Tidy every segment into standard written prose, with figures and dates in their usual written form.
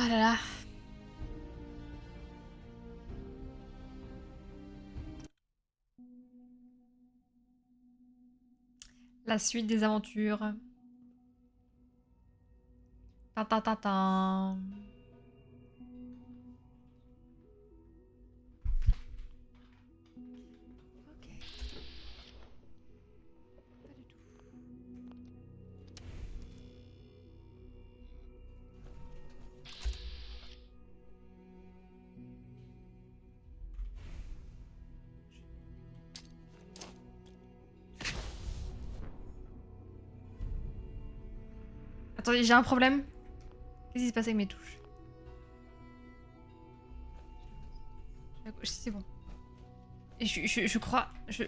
Ah là là. La suite des aventures. Tin, tin, tin, tin. Ok. Pas du tout. Attendez, j'ai un problème. Qu'est-ce qui se passe avec mes touches? C'est bon. Et je crois... Je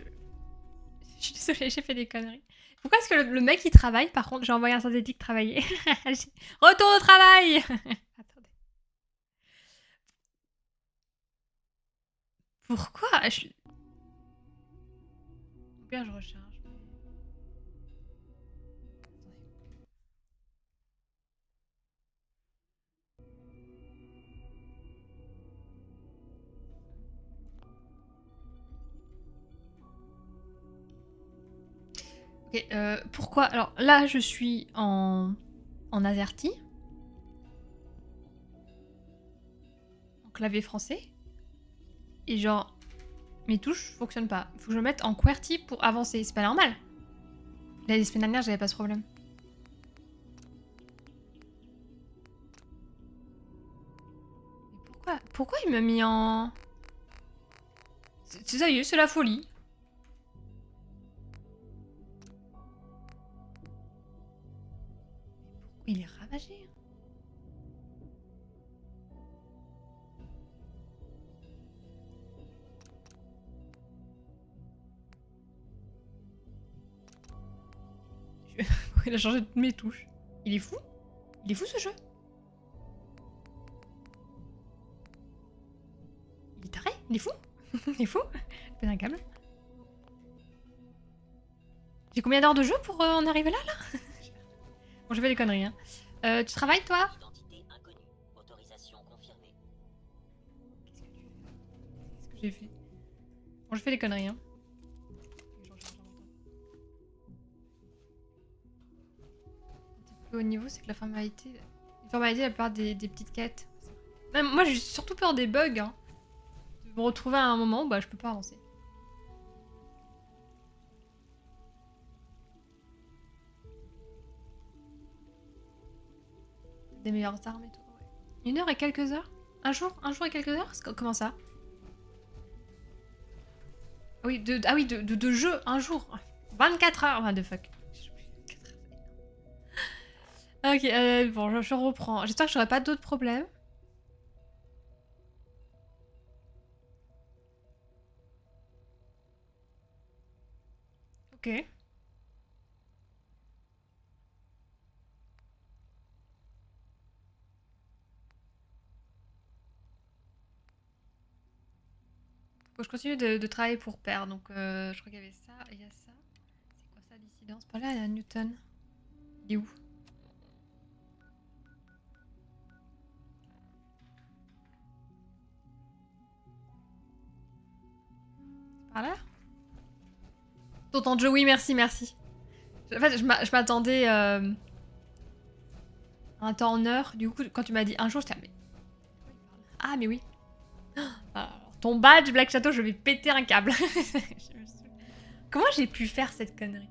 suis désolée, j'ai fait des conneries. Pourquoi est-ce que le mec il travaille? Par contre, j'ai envoyé un synthétique travailler. Retour au travail. Attendez. Pourquoi je... Bien, je recharge. Ok, pourquoi? Alors là, je suis en AZERTY, en clavier français. Et genre, mes touches fonctionnent pas. Faut que je me mette en QWERTY pour avancer. C'est pas normal. La semaine dernière, j'avais pas ce problème. Mais pourquoi il m'a mis en... C'est sérieux, c'est la folie. Il est ravagé. Il a changé toutes mes touches. Il est fou. Il est fou ce jeu. Il est taré. Il est fou. Il est fou. Pète un câble. J'ai combien d'heures de jeu pour en arriver là? Bon, je fais des conneries. Hein. Tu travailles toi? Identité inconnue. Autorisation confirmée. Qu'est-ce que j'ai fait? Bon, je fais des conneries. Hein. Un peu au niveau, c'est que la formalité... Une formalité, la plupart des petites quêtes. Même moi, j'ai surtout peur des bugs. Hein. De me retrouver à un moment où bah, je peux pas avancer. Des meilleures armes et tout. Ouais. 1 heure et quelques heures? Un jour et quelques heures? Comment ça? Ah oui, de jeu, un jour. 24 heures, what the fuck. Ok, bon, je reprends. J'espère que j'aurai pas d'autres problèmes. Ok. Faut que je continue de travailler pour perdre. Donc, je crois qu'il y avait ça et il y a ça. C'est quoi ça, dissidence? Par là, il y a Newton. Il est où? Par là? Tonton Joe, oui, merci, merci. En fait, je m'attendais un temps en heure. Du coup, quand tu m'as dit un jour, j'étais là, mais... Ah, mais oui. Alors, ton badge, Black Shadow, je vais péter un câble. Comment j'ai pu faire cette connerie?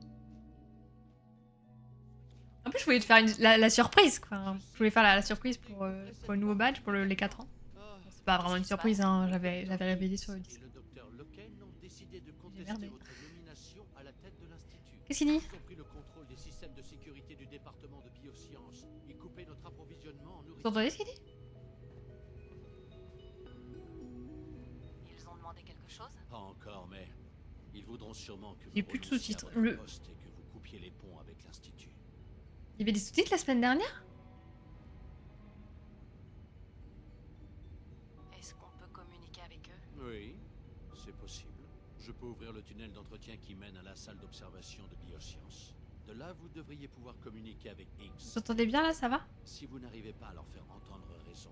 En plus, je voulais te faire la surprise, quoi. Je voulais faire la surprise pour le nouveau badge, pour les 4 ans. Bon, c'est pas vraiment une surprise, hein. J'avais révélé sur le Discord. Le docteur Loken ont décidé de J'ai contester merdé. votre nomination à la tête de l'institut. Qu'est-ce qu'il dit? Ils ont pris le contrôle des systèmes de sécurité du département de biosciences et coupé notre approvisionnement en Vous nourriture. entendez ce qu'il dit? Ils ont demandé quelque chose? Pas encore, mais ils voudront sûrement que J'ai vous plus de renonciez à sous-titres. votre poste et que vous coupiez les ponts avec l'institut. Il y avait des sous-titres la semaine dernière? Est-ce qu'on peut communiquer avec eux? Oui, c'est possible. Je peux ouvrir le tunnel d'entretien qui mène à la salle d'observation de biosciences. De là, vous devriez pouvoir communiquer avec X. Vous entendez bien là, ça va? Si vous n'arrivez pas à leur faire entendre raison,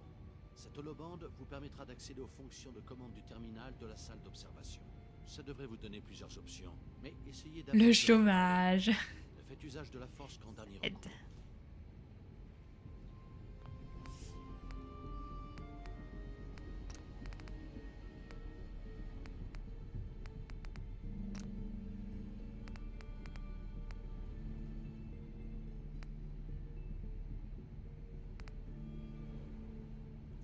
cette holobande vous permettra d'accéder aux fonctions de commande du terminal de la salle d'observation. Ça devrait vous donner plusieurs options, mais essayez d'abord... Le chômage. Ne faites usage de la force qu'en dernier Aide. recours.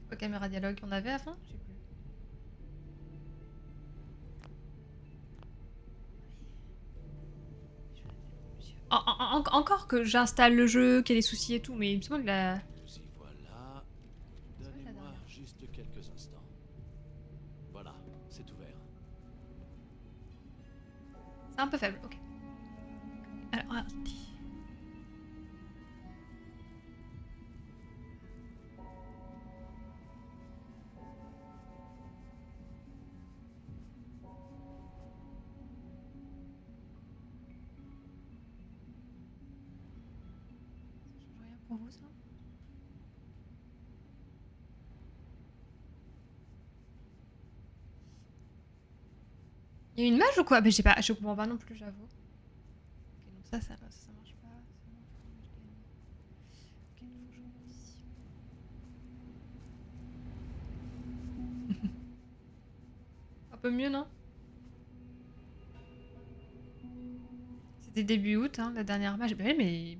Quoi, caméra dialogue on avait avant? Je sais plus. Encore que j'installe le jeu, qu'il y a des soucis et tout, mais il me semble que la... Nous y voilà. Donnez-moi juste quelques instants. Voilà, c'est ouvert. C'est un peu faible, ok. Alors, attendez. Ça change rien pour vous, ça? Il y a une image ou quoi? Mais je comprends pas non plus, j'avoue. Ok, donc ça marche pas. Ça marche pas. Ok, nouveau jeu ici. Un peu mieux, non? C'était début août, hein, la dernière match. Mais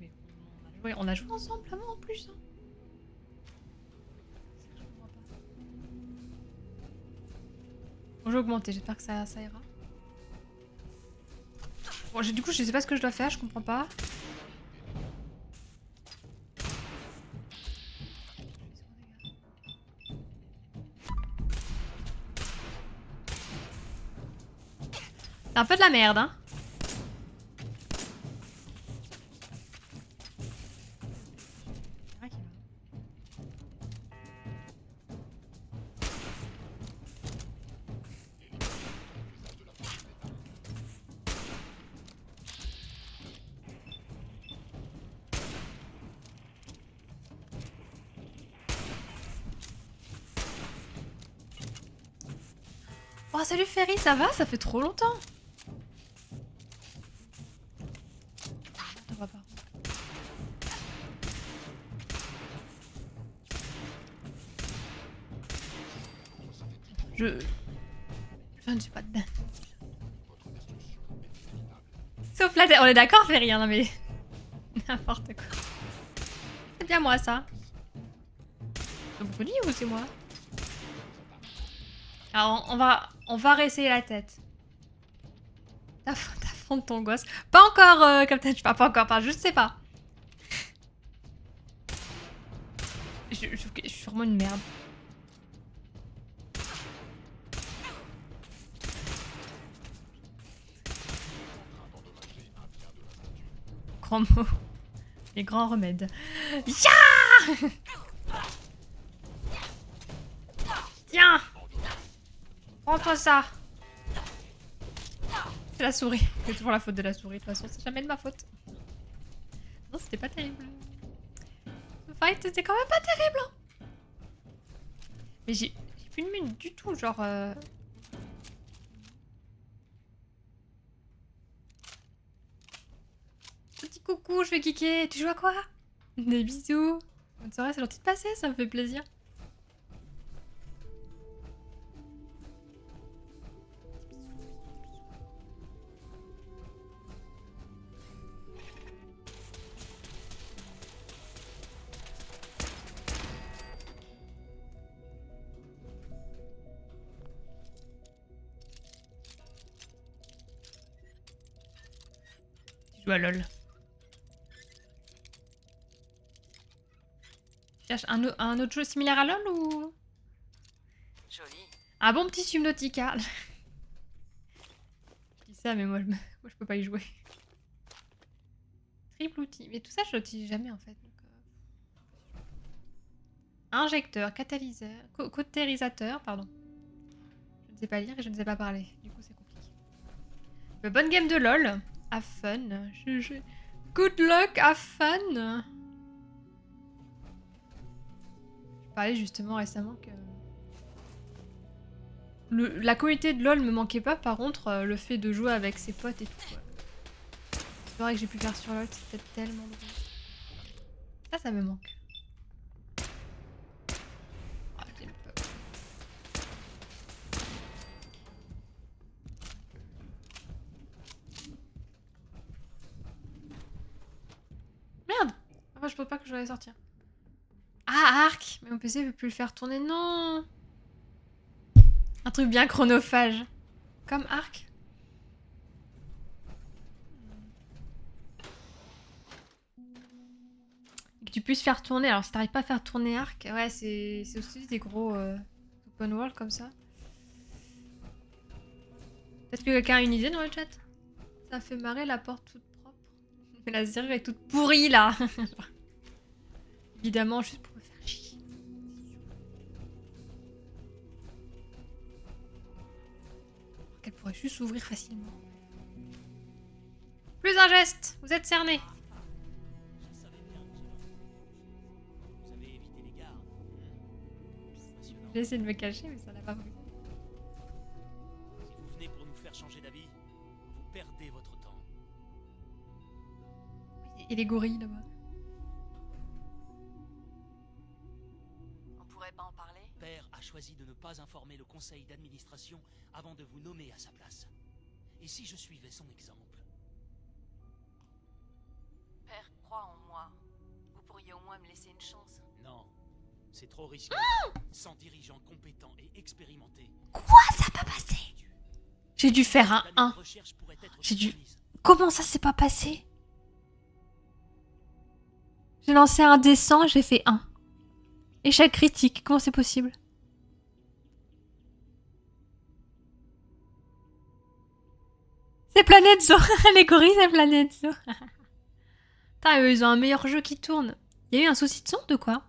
on a joué ensemble avant en plus. Hein. C'est ça que je comprends pas. Bon, j'ai augmenté, j'espère que ça ira. Bon, du coup, je sais pas ce que je dois faire, je comprends pas. C'est un peu de la merde, hein. Oh, salut Ferry, ça va? Ça fait trop longtemps. Attends, pas. Je ne suis pas dedans. Sauf là, on est d'accord, Ferry, hein, non mais... N'importe quoi. C'est bien moi, ça. C'est Bruni ou c'est moi? Alors, on va réessayer la tête. T'affrontes ton gosse. Pas encore, Captain, pas encore, je sais pas. Je suis vraiment une merde. Grand mot. Les grands remèdes. Ya! Tiens! Prends-toi ça! C'est la souris. C'est toujours la faute de la souris, de toute façon, c'est jamais de ma faute. Non, c'était pas terrible. Ce fight, c'était quand même pas terrible. Hein. Mais j'ai plus de mine du tout, genre... Petit coucou, je vais kicker. Tu joues à quoi? Des bisous. Bonne soirée, c'est gentil de passer, ça me fait plaisir. Tu joues à LOL. Un autre jeu similaire à LOL ou... Joli. Un bon petit Subnautica. Je dis ça, mais moi je peux pas y jouer. Triple outil. Mais tout ça, je l'utilise jamais en fait. Donc, Injecteur, catalyseur, cautérisateur, pardon. Je ne sais pas lire et je ne sais pas parler. Du coup, c'est compliqué. Bonne game de LOL. Have fun. Good luck, have fun. Je parlais justement récemment que... La communauté de LoL me manquait pas, par contre, le fait de jouer avec ses potes et tout. C'est vrai que j'ai pu faire sur LoL, c'était tellement drôle. Ça me manque. Ah, j'aime pas. Merde! Enfin, je pense pas que je vais sortir. Ah, Arc! Mais mon PC veut plus le faire tourner, non! Un truc bien chronophage. Comme Arc. Et que tu puisses faire tourner. Alors, si t'arrives pas à faire tourner Arc, ouais, c'est aussi des gros open world comme ça. Peut-être que quelqu'un a une idée dans le chat? Ça me fait marrer la porte toute propre. Mais la serrure est toute pourrie là. Évidemment, juste pour me faire chier. Qu'elle pourrait juste s'ouvrir facilement. Plus un geste, vous êtes cerné. Je savais bien que vous avez évité les gardes. Impressionnant. J'ai essayé de me cacher, mais ça n'a pas pris. Si vous venez pour nous faire changer d'avis, vous perdez votre temps. Et les gorilles là-bas. On pourrait pas en parler? Père a choisi de ne pas informer le conseil d'administration avant de vous nommer à sa place. Et si je suivais son exemple? Père croit en moi. Vous pourriez au moins me laisser une chance. Non, c'est trop risqué. Sans dirigeant compétent et expérimenté. Quoi, ça n'a pas passé? J'ai dû faire un 1. J'ai dû... Comment ça s'est pas passé? J'ai lancé un D100, j'ai fait 1. Échec critique, comment c'est possible? C'est Planet Zoo. Les gorilles, c'est Planet Zoo. Putain, ils ont un meilleur jeu qui tourne. Il y a eu un souci de son de quoi?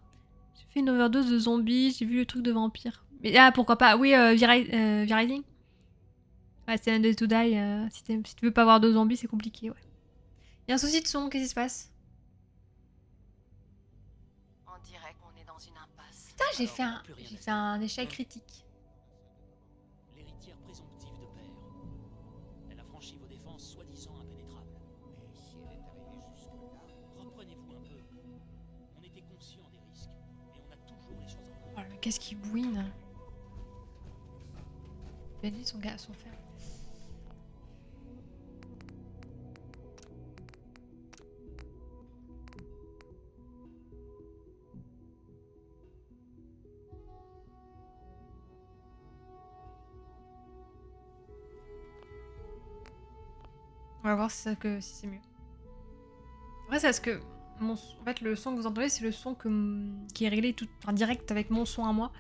J'ai fait une overdose de zombies, j'ai vu le truc de vampire. Mais ah, pourquoi pas? Oui, V-Rising. Ouais, c'est un Day to Die. Si tu veux pas avoir de zombies, c'est compliqué, ouais. Il y a un souci de son, qu'est-ce qui se passe? On dirait qu'on est dans une impasse. Putain, j'ai Alors, fait un échec critique. L'héritière présomptive de père. Elle a franchi vos défenses soi-disant impénétrables. Mais si elle est arrivée jusque-là... Reprenez-vous un peu. On était conscient des risques, mais on a toujours les choses en main. Oh, mais qu'est-ce qui bouine? Ben lui, son gars, son frère. On va voir si c'est mieux. Après, c'est parce que en fait, le son que vous entendez, c'est le son qui est réglé tout, enfin, direct avec mon son à moi.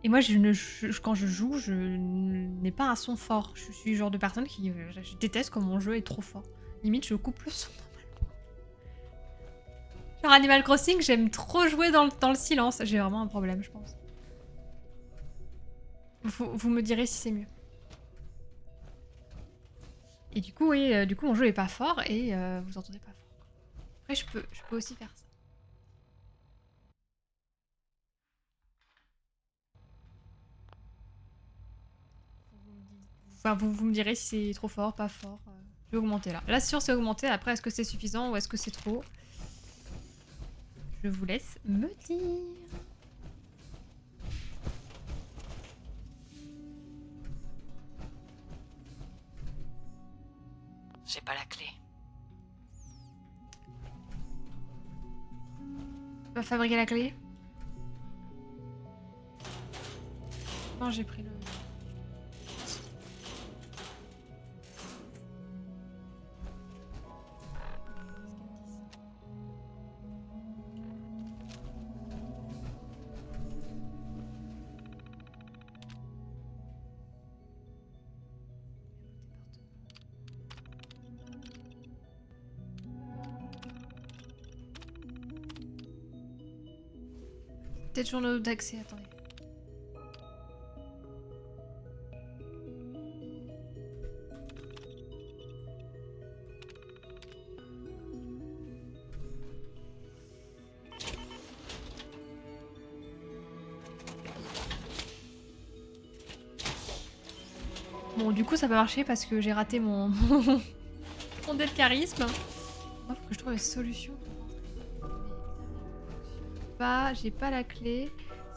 Et moi, quand je joue, je n'ai pas un son fort. Je suis le genre de personne qui... je déteste quand mon jeu est trop fort. Limite, je coupe le son normalement. Genre Animal Crossing, j'aime trop jouer dans le silence. J'ai vraiment un problème, je pense. Vous me direz si c'est mieux. Et du coup, oui, mon jeu est pas fort et vous entendez pas fort. Après, je peux aussi faire ça. Enfin, vous me direz si c'est trop fort, pas fort. Je vais augmenter là. Là, c'est sûr, c'est augmenté. Après, est-ce que c'est suffisant ou est-ce que c'est trop? Je vous laisse me dire. J'ai pas la clé. Tu vas fabriquer la clé? Non, j'ai pris le... Peut-être journaux d'accès, attendez. Bon, du coup, ça va marcher parce que j'ai raté mon... mon dé de charisme. Il faut que je trouve une solution. Pas, j'ai pas la clé.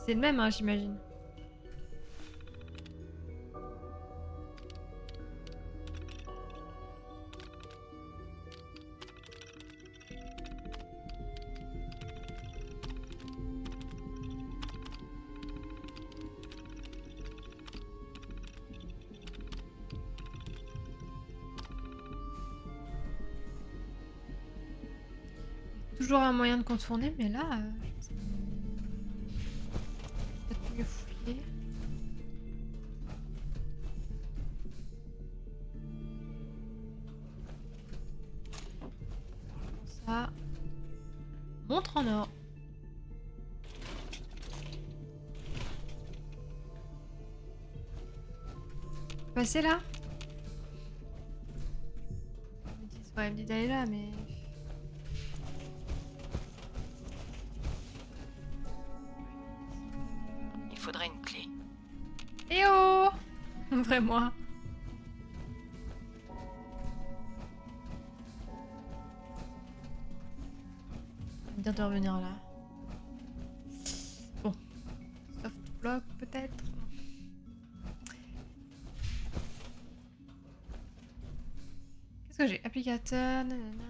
C'est le même, hein, j'imagine. Toujours un moyen de contourner, mais là, je sais pas. Peut-être mieux fouiller. Comme ça. Montre en or. Passer là? Ouais, elle me dit d'aller là, mais... Il faudrait une clé. Eh oh! Ouvrez-moi. Ça veut dire de revenir là. Bon. Soft block peut-être. Qu'est-ce que j'ai? Applicateur. Nanana, nanana.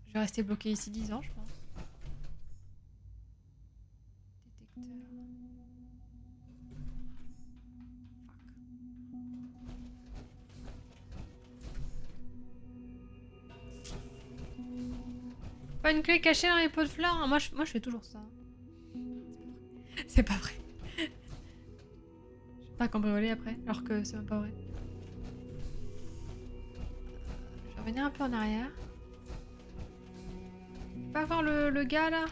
Je vais rester bloqué ici 10 ans, je pense. Détecteur. Pas une clé cachée dans les pots de fleurs, hein. Moi, je fais toujours ça. C'est pas vrai. Je vais pas cambrioler après, alors que c'est même pas vrai. Je vais revenir un peu en arrière. Pas voir le gars là.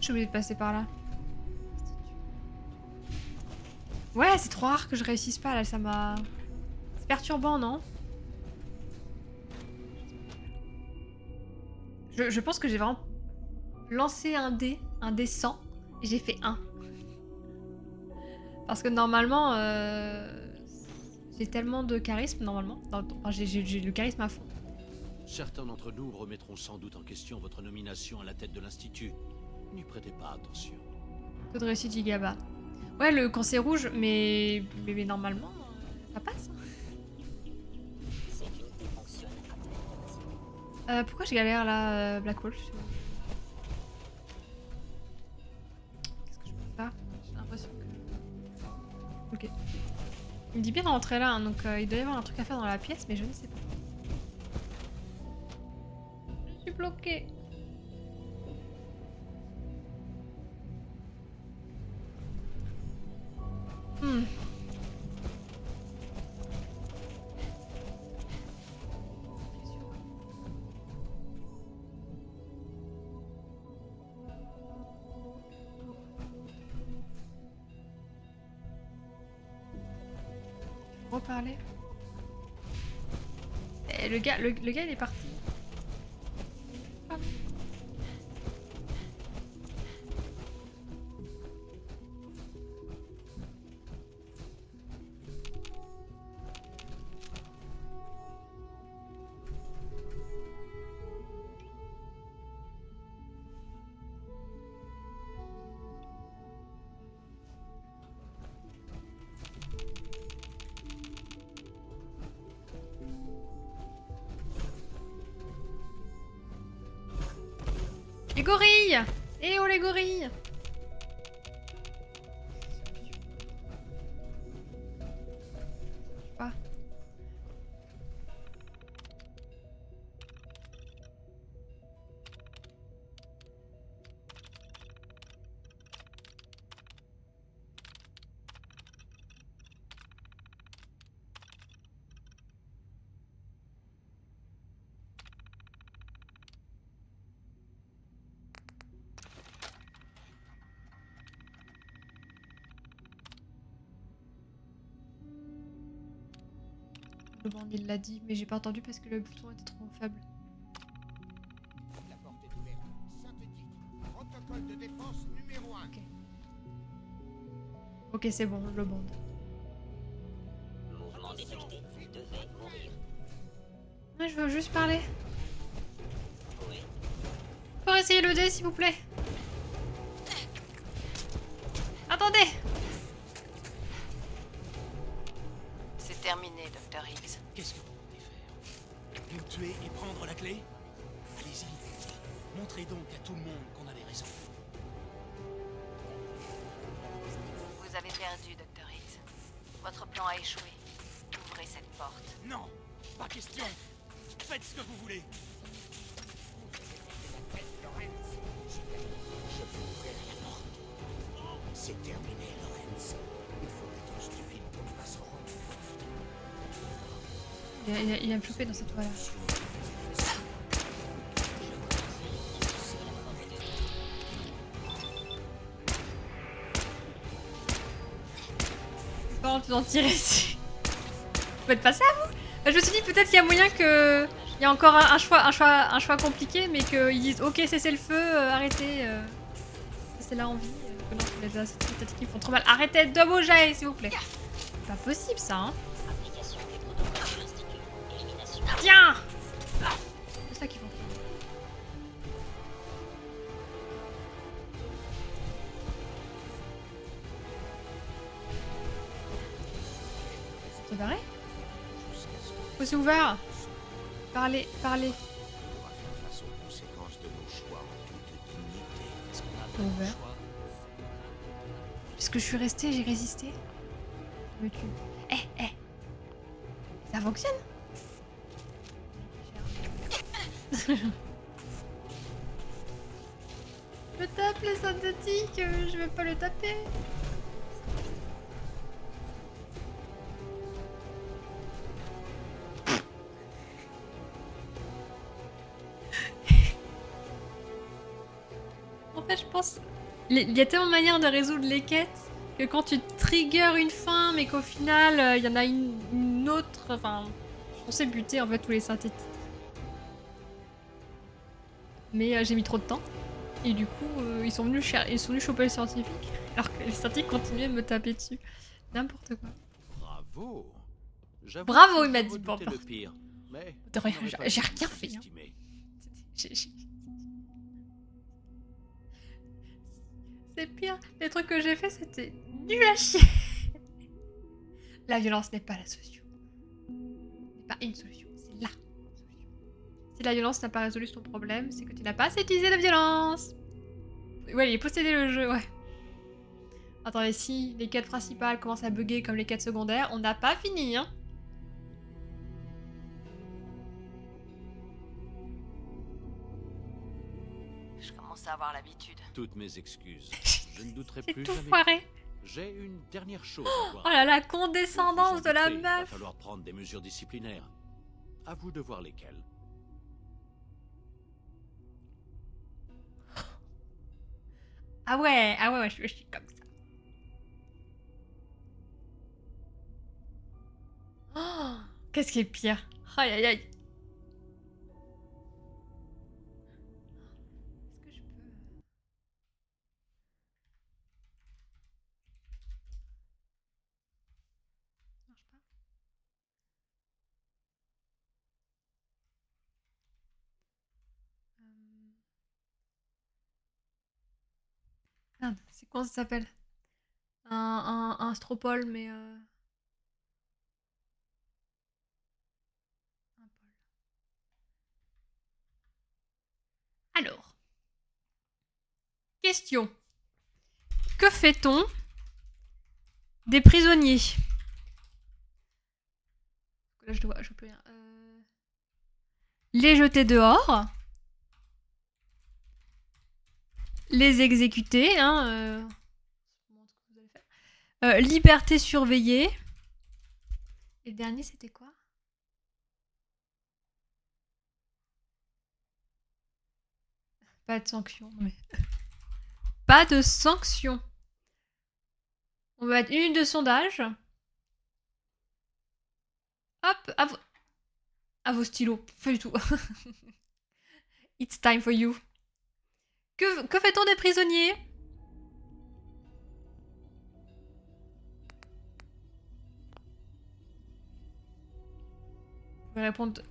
J'ai oublié de passer par là. Ouais, c'est trop rare que je réussisse pas là, ça m'a... C'est perturbant, non? Je pense que j'ai vraiment lancé un dé 100, et j'ai fait 1. Parce que normalement, j'ai tellement de charisme, normalement. Enfin, j'ai le charisme à fond. Certains d'entre nous remettront sans doute en question votre nomination à la tête de l'Institut. N'y prêtez pas attention. Taux de réussite gigabat. Ouais, quand c'est rouge, mais normalement, ça passe. Pourquoi je galère là, Black Wolf? Qu'est-ce que je peux faire? J'ai l'impression que... Ok. Il me dit bien de rentrer là, hein, donc il doit y avoir un truc à faire dans la pièce, mais je ne sais pas. Je suis bloquée. Reparler. Eh, le gars, il est parti. Ah. Les gorilles! Eh oh les gorilles! Pas. Le band il l'a dit, mais j'ai pas entendu parce que le bouton était trop faible. La porte est ouverte. Synthétique. Protocole de défense numéro 1. Ok. Ok, c'est bon, le band. Mouvement détecté. Devait mourir. Ouais, je veux juste parler. Oui. Faut essayer le dé, s'il vous plaît. Attendez. C'est terminé, Dr. Higgs. Qu'est-ce que vous comptez faire? Nous tuer et prendre la clé? Allez-y. Montrez donc à tout le monde qu'on avait raison. Vous avez perdu, Dr. Higgs. Votre plan a échoué. Ouvrez cette porte. Non, pas question. Faites ce que vous voulez. Je vais ouvrir la porte. C'est terminé, Lorenz. Il faudrait que je te file ton passeport. Il va me choper dans cette voie-là. Comment tu t'en tirer ici? Vous êtes passé à vous? Je me suis dit peut-être qu'il y a moyen que... Il y a encore un choix compliqué, mais qu'ils disent ok, cessez le feu, arrêtez. C'est là en vie. Non, les acides qui font trop mal. Arrêtez de bouger, s'il vous plaît. C'est pas possible ça, hein. Application des protocoles de l'Institut. Élimination. Tiens! C'est ça qu'ils font. C'est barré? C'est ouvert. Parlez. On va faire face aux conséquences de nos choix en toute dignité. Est-ce qu'on a vraiment le Ouvert. choix? Puisque je suis restée, j'ai résisté. Me tue. Ça fonctionne? Je tape les synthétiques, je veux pas le taper. En fait, je pense... Il y a tellement de manières de résoudre les quêtes que quand tu triggers une fin, mais qu'au final, il y en a une autre... Enfin, je pensais buter en fait tous les synthétiques. Mais j'ai mis trop de temps. Et du coup, ils sont venus choper le scientifique. Alors que les scientifiques continuaient de me taper dessus. N'importe quoi. Bravo. J'avoue Bravo, que il m'a je dit, redoutais bon, le pire, mais De rien, je n'aurais pas j'ai dû rien vous fait, hein. sous-estimer. J'ai- C'est pire. Les trucs que j'ai fait, c'était nul à chier. La violence n'est pas la solution. C'est pas une solution, c'est la solution. Si la violence n'a pas résolu ton problème, c'est que tu n'as pas assez utilisé la violence. Ouais, il est possédé le jeu, ouais. Attendez, si les quêtes principales commencent à bugger comme les quêtes secondaires, on n'a pas fini, hein. Je commence à avoir l'habitude. Toutes mes excuses. Je ne douterai J'ai plus tout jamais. foiré. J'ai une dernière chose à voir. Oh là là, Vous condescendance vous de la en doutez, Il va meuf. falloir prendre des mesures disciplinaires. À vous de voir lesquelles. Ah ouais, je suis comme ça. Oh, qu'est-ce qui est pire? Aïe aïe aïe. Est-ce que je peux... Ça marche pas. Merde, c'est comment ça s'appelle? Un stropole, mais... un pôle. Alors. Question. Que fait-on des prisonniers? Là, je peux rien. Les jeter dehors. Les exécuter, hein. Liberté surveillée. Et le dernier, c'était quoi? Pas de sanction, mais... Pas de sanction. On va mettre une de sondage. Hop, à vos stylos. Pas du tout. It's time for you. Que fait-on des prisonniers? Vous pouvez répondre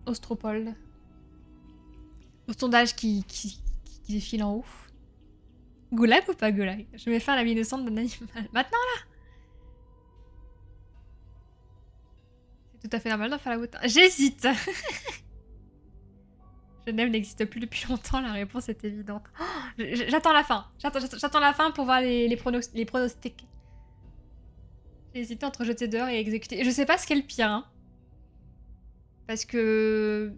Ostropole. Au sondage qui défile en haut. Goulag ou pas goulag? Je vais faire la vie innocente d'un animal. Maintenant là? C'est tout à fait normal d'en faire la route. J'hésite. Genève n'existe plus depuis longtemps, la réponse est évidente. Oh, j'attends la fin. J'attends la fin pour voir les pronostics. J'ai hésité entre jeter dehors et exécuter. Je sais pas ce qu'est le pire. Hein. Parce que...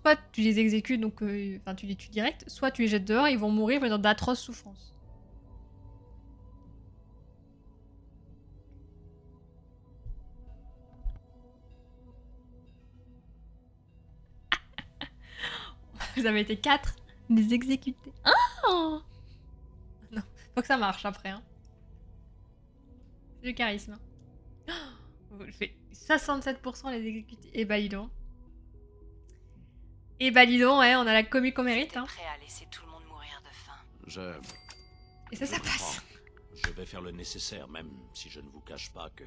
Soit tu les exécutes, donc enfin tu les tues direct, soit tu les jettes dehors, ils vont mourir mais dans d'atroces souffrances. Vous avez été 4, les exécuter. Oh non, faut que ça marche après. Hein. C'est du charisme. Oh, je fais 67% les exécuter. Et bah dis donc. Et bah dis donc, ouais, on a la commu qu'on mérite. Hein. Prêt à laisser tout le monde mourir de faim. Et ça je passe. comprends. Je vais faire le nécessaire, même si je ne vous cache pas que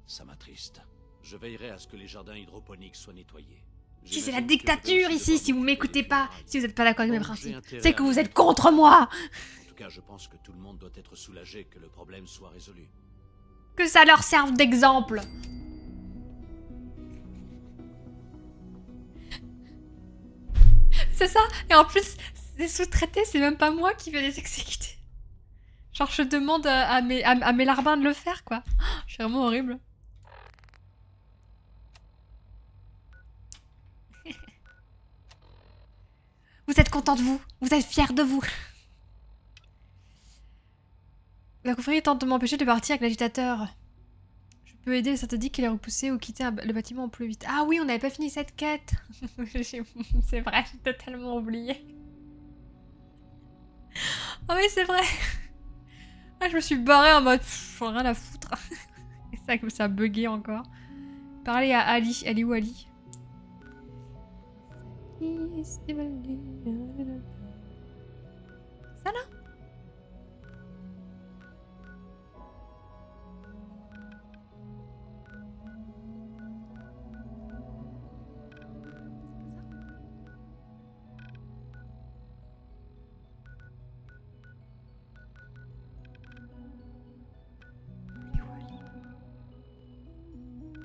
ça m'attriste. Je veillerai à ce que les jardins hydroponiques soient nettoyés. Si c'est la J'imagine que je dictature dois aussi ici, devoir si vous m'occuper m'écoutez des pas, funérailles. si vous êtes pas d'accord avec mes Donc, j'ai principes, intérêt c'est à que vous faire êtes contre moi. En tout cas, je pense que tout le monde doit être soulagé que le problème soit résolu. Que ça leur serve d'exemple. C'est ça. Et en plus, les sous-traités, c'est même pas moi qui vais les exécuter. Genre, je demande à mes larbins de le faire, quoi. Oh, je suis vraiment horrible. Vous êtes content de vous. Vous êtes fiers de vous. La confrérie tente de m'empêcher de partir avec l'agitateur. Je peux aider les synthétiques qui les repousser ou quitter le bâtiment au plus vite. Ah oui, on n'avait pas fini cette quête. C'est vrai, j'ai totalement oublié. Ah oui, c'est vrai. Ah, je me suis barrée en mode j'en ai rien à foutre. Et ça, comme ça a bugué encore. Parlez à Ali. Elle est où Ali? Ça là?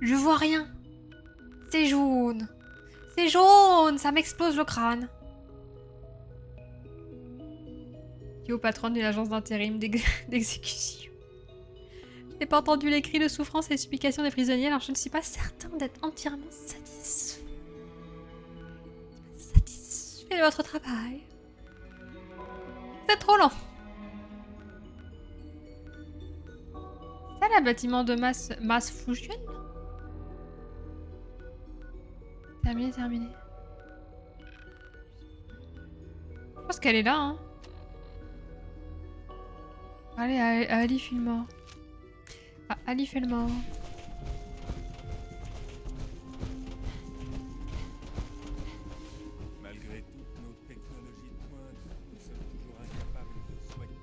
Je vois rien. C'est jaune. C'est jaune, ça m'explose le crâne. Qui est au patron d'une agence d'intérim d'exécution. Je n'ai pas entendu les cris de souffrance et les supplications des prisonniers, alors je ne suis pas certain d'être entièrement satisfait de votre travail. C'est trop lent. C'est ça, le bâtiment de mass fusion? Terminé. Je pense qu'elle est là, hein. Allez, Ali, fais le mort. Ah, Ali fait le mort. Malgré toutes nos technologies de pointe, nous sommes toujours incapables de soigner.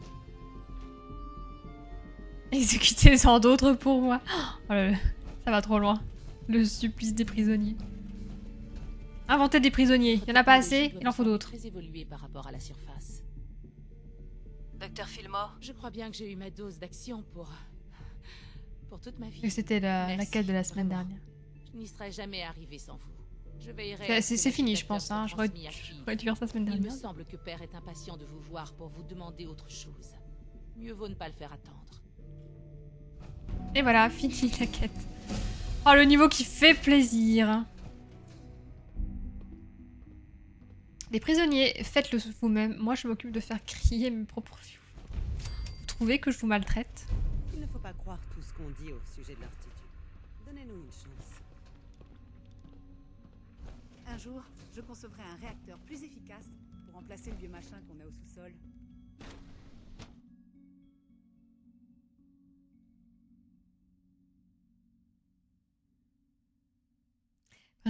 Exécuter sans d'autres pour moi. Oh là là, ça va trop loin. Le supplice des prisonniers. Inventer des prisonniers. Il y en a pas assez, il en faut d'autres. Très évolué par rapport à la surface. Docteur Fillmore, Je crois bien que j'ai eu ma dose d'action pour toute ma vie. Et c'était la Merci, quête de la semaine vraiment. dernière. Je n'y serais jamais arrivé sans vous. Je veillerai à ce que C'est fini, je l'agitateur pense. soit Hein. J'aurais transmis à Kiev. dû faire ça semaine Il me dernière. semble que Père est impatient de vous voir pour vous demander autre chose. Mieux vaut ne pas le faire attendre. Et voilà, fini la quête. Oh, le niveau qui fait plaisir. Les prisonniers, faites-le vous-même. Moi, je m'occupe de faire crier mes propres views. Vous trouvez que je vous maltraite? Il ne faut pas croire tout ce qu'on dit au sujet de l'Institut. Donnez-nous une chance. Un jour, je concevrai un réacteur plus efficace pour remplacer le vieux machin qu'on a au sous-sol.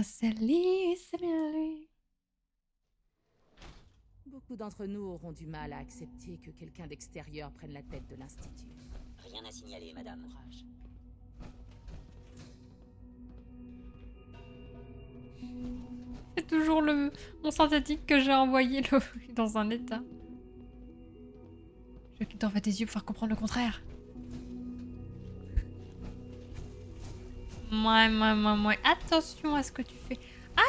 c'est lui, c'est bien lui. Beaucoup d'entre nous auront du mal à accepter que quelqu'un d'extérieur prenne la tête de l'Institut. Rien à signaler, madame. Courage. C'est toujours mon synthétique que j'ai envoyé dans un état. Je quitte en fait tes yeux pour faire comprendre le contraire. Moi. Attention à ce que tu fais.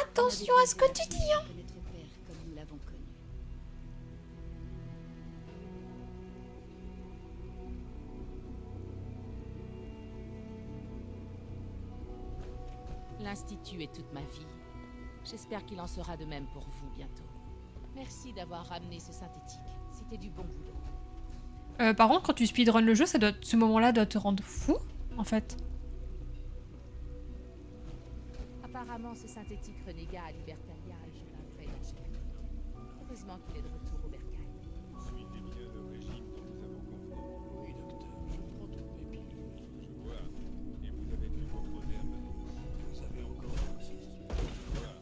Attention à ce que tu dis, hein. Notre père comme nous l'avons connu. L'Institut est toute ma vie. J'espère qu'il en sera de même pour vous bientôt. Merci d'avoir ramené ce synthétique. C'était du bon boulot. Par contre, quand tu speedrun le jeu, ce moment-là doit te rendre fou, en fait. Apparemment, ce synthétique renégat à Libertalia et je l'avais ingénieur. Heureusement qu'il est de retour au bercail. Suivez bien le régime dont nous avons convenu. Oui, docteur, je prends toutes mes pilules. Je vois. Et vous avez pu contrôler un peu. Vous avez encore insisté. Je vois.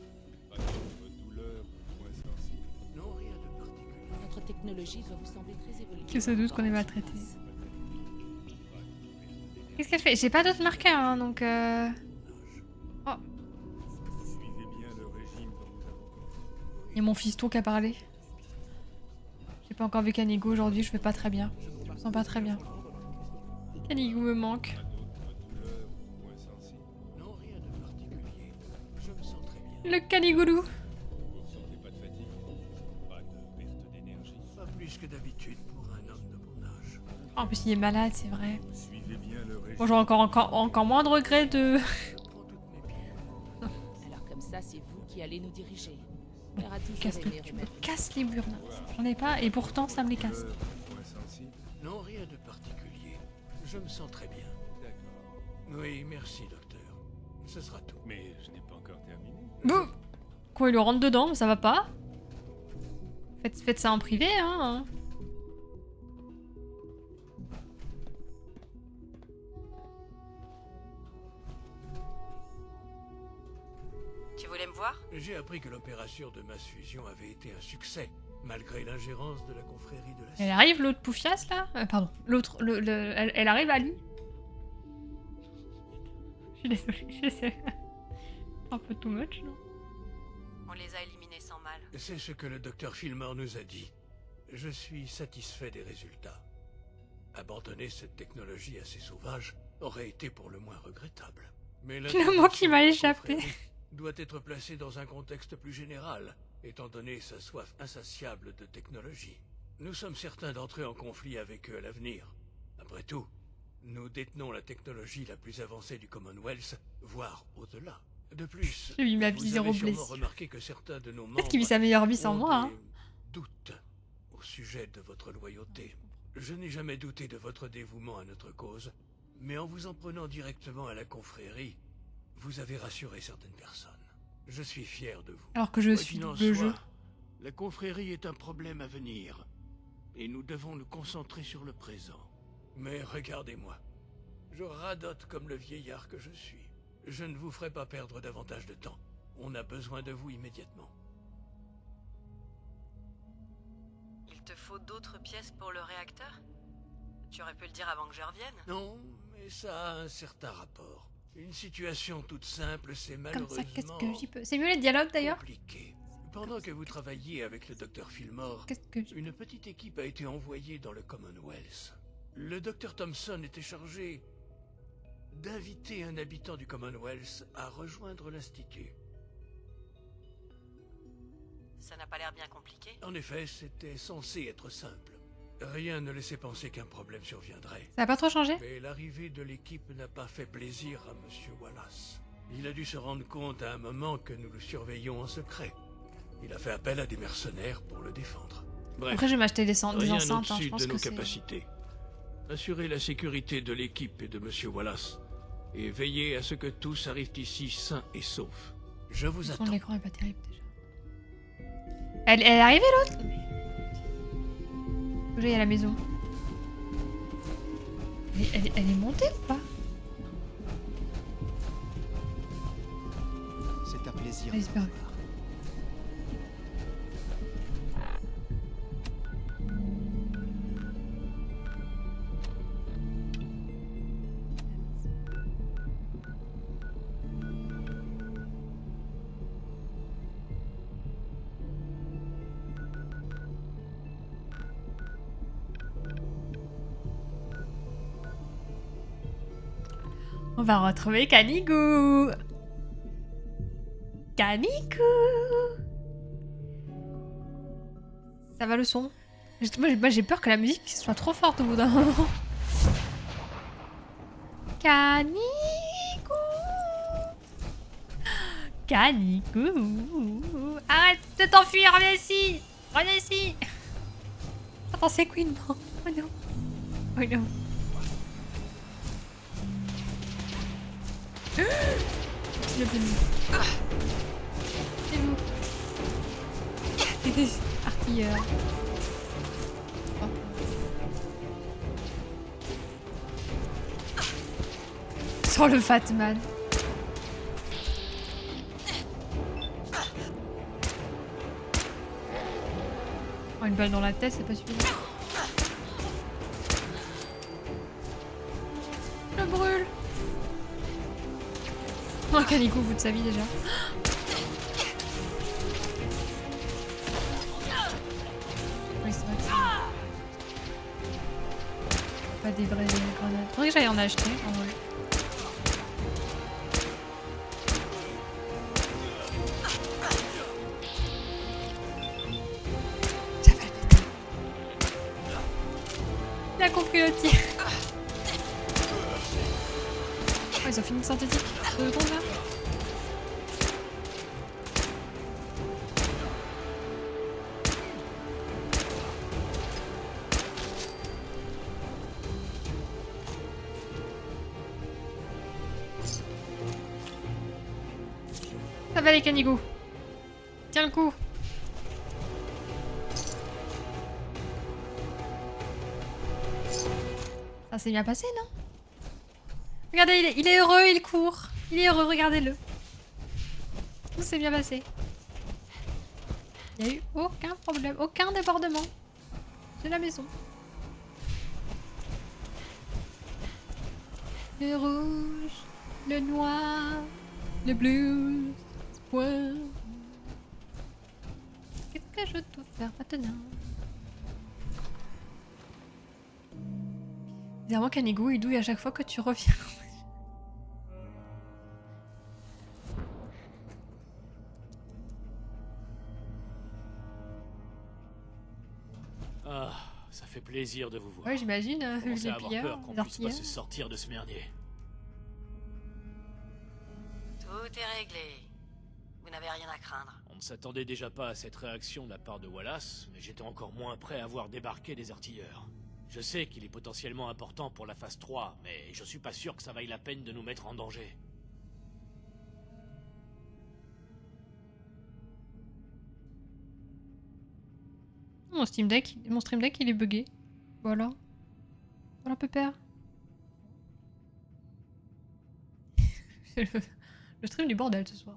Pas de douleur ou moins sensible. Non, rien de particulier. Notre technologie doit vous sembler très évoluée. Que se doute qu'on est maltraité. Qu'est-ce qu'elle fait? J'ai pas d'autres marqueurs, hein, donc... Oh, Suivez bien le régime dont nous avons convenu. il y a mon fiston qui a parlé. J'ai pas encore vu Canigo aujourd'hui, je vais pas très bien. Je me sens pas très bien. Canigo me manque. Pas d'autre douleur ou moins sensible. Non, rien de particulier. Je me sens très bien. Le Canigoulou. Vous ressentez pas de fatigue? Pas de perte d'énergie? Pas plus que d'habitude pour un homme de mon âge. En plus, il est malade, c'est vrai. Suivez bien le régime. Bon, j'ai encore moins de regrets de... Je prends toutes mes pilules. Alors comme ça, c'est vous qui allez nous diriger. Père a toujours Casse-le, aimé tu me remettre. casses les burnes. J'en ai pas, et pourtant, ça me les casse. Douleur ou moins sensible? Non, rien de particulier. Je me sens très bien. D'accord. Oui, merci, docteur. Ce sera tout. Mais je n'ai pas encore terminé. Bouh! Quoi, il le rentre dedans, ça va pas? Faites ça en privé, hein. Tu voulais me voir? J'ai appris que l'opération de masse fusion avait été un succès, malgré l'ingérence de la confrérie de la Elle Cité. arrive, l'autre poufiasse, là? Pardon, l'autre... Elle arrive à lui? Je suis désolée, je sais. Un peu too much, non? On les a éliminés sans mal. C'est ce que le docteur Fillmore nous a dit. Je suis satisfait des résultats. Abandonner cette technologie assez sauvage aurait été pour le moins regrettable. Mais Le mot qui m'a échappé. doit être placé dans un contexte plus général, étant donné sa soif insatiable de technologie. Nous sommes certains d'entrer en conflit avec eux à l'avenir. Après tout, nous détenons la technologie la plus avancée du Commonwealth, voire au-delà. De plus, J'ai eu ma vous vie avez zéro sûrement blessure. remarqué que certains de nos membres Peut-être qu'il vit sa meilleure vie sans ont moi, hein. des doutes au sujet de votre loyauté. Je n'ai jamais douté de votre dévouement à notre cause, mais en vous en prenant directement à la confrérie, vous avez rassuré certaines personnes. Je suis fier de vous. Alors que je Quoi suis qu'il en double soit, jeu. la confrérie est un problème à venir, et nous devons nous concentrer sur le présent. Mais regardez-moi, je radote comme le vieillard que je suis. Je ne vous ferai pas perdre davantage de temps. On a besoin de vous immédiatement. Il te faut d'autres pièces pour le réacteur? Tu aurais pu le dire avant que je revienne. Non, mais ça a un certain rapport. Une situation toute simple, c'est Comme malheureusement ça, qu'est-ce que j'y peux... C'est mieux les dialogues, d'ailleurs? compliqué. Pendant que vous travailliez avec le docteur Fillmore, Qu'est-ce que j'y... une petite équipe a été envoyée dans le Commonwealth. Le docteur Thompson était chargé d'inviter un habitant du Commonwealth à rejoindre l'Institut. Ça n'a pas l'air bien compliqué. En effet, c'était censé être simple. Rien ne laissait penser qu'un problème surviendrait. Ça a pas trop changé? Mais l'arrivée de l'équipe n'a pas fait plaisir à Monsieur Wallace. Il a dû se rendre compte à un moment que nous le surveillons en secret. Il a fait appel à des mercenaires pour le défendre. Bref, Après, je vais m'acheter des rien enceintes, hein, je au-dessus pense de que nos c'est... capacités. Assurez la sécurité de l'équipe et de Monsieur Wallace. Et veillez à ce que tous arrivent ici sains et saufs. Je vous Le son attends. de l'écran est pas terrible, déjà. Elle est arrivée, l'autre? Faut que j'aille à la maison. Elle est montée ou pas? C'est appelé plaisir. Ouais, j'espère. On va retrouver Kanigou. Kanigou. Ça va le son? Moi j'ai peur que la musique soit trop forte au bout d'un moment. Kanigou. Kanigou. Arrête de t'enfuir, reviens ici. Reviens ici. Attends, c'est Queen. Oh non. Oh non. Le bonhomme. C'est vous. Artilleur. Oh. Sans le Fatman. Oh, une balle dans la tête, c'est pas suffisant. Je brûle. Oh, Kanigou, au bout de sa vie déjà. Oui, c'est vrai que c'est... Pas des vraies grenades. Faudrait que j'aille en acheter, en vrai. Ça va le péter. Il a compris le tir. Oh, ils ont fini le synthétique. 2 secondes là. Ça va les Kanigou. Tiens le coup. Ça s'est bien passé, non? Regardez, il est heureux, il court. Il est heureux, regardez-le. Tout s'est bien passé. Il n'y a eu aucun problème, aucun débordement de la maison. Le rouge, le noir, le bleu, point. Qu'est-ce que je dois faire maintenant? Évidemment, Kanigou, il douille à chaque fois que tu reviens. Ah, ça fait plaisir de vous voir. Ouais, j'imagine, Je commence les à avoir pillards, peur qu'on les puisse pas artilleurs. se sortir de ce merdier. Tout est réglé. Vous n'avez rien à craindre. On ne s'attendait déjà pas à cette réaction de la part de Wallace, mais j'étais encore moins prêt à voir débarquer des artilleurs. Je sais qu'il est potentiellement important pour la phase 3, mais je suis pas sûr que ça vaille la peine de nous mettre en danger. Mon Steam Deck, mon Stream Deck, il est bugué. Voilà. Voilà, pépère. Le stream du bordel ce soir.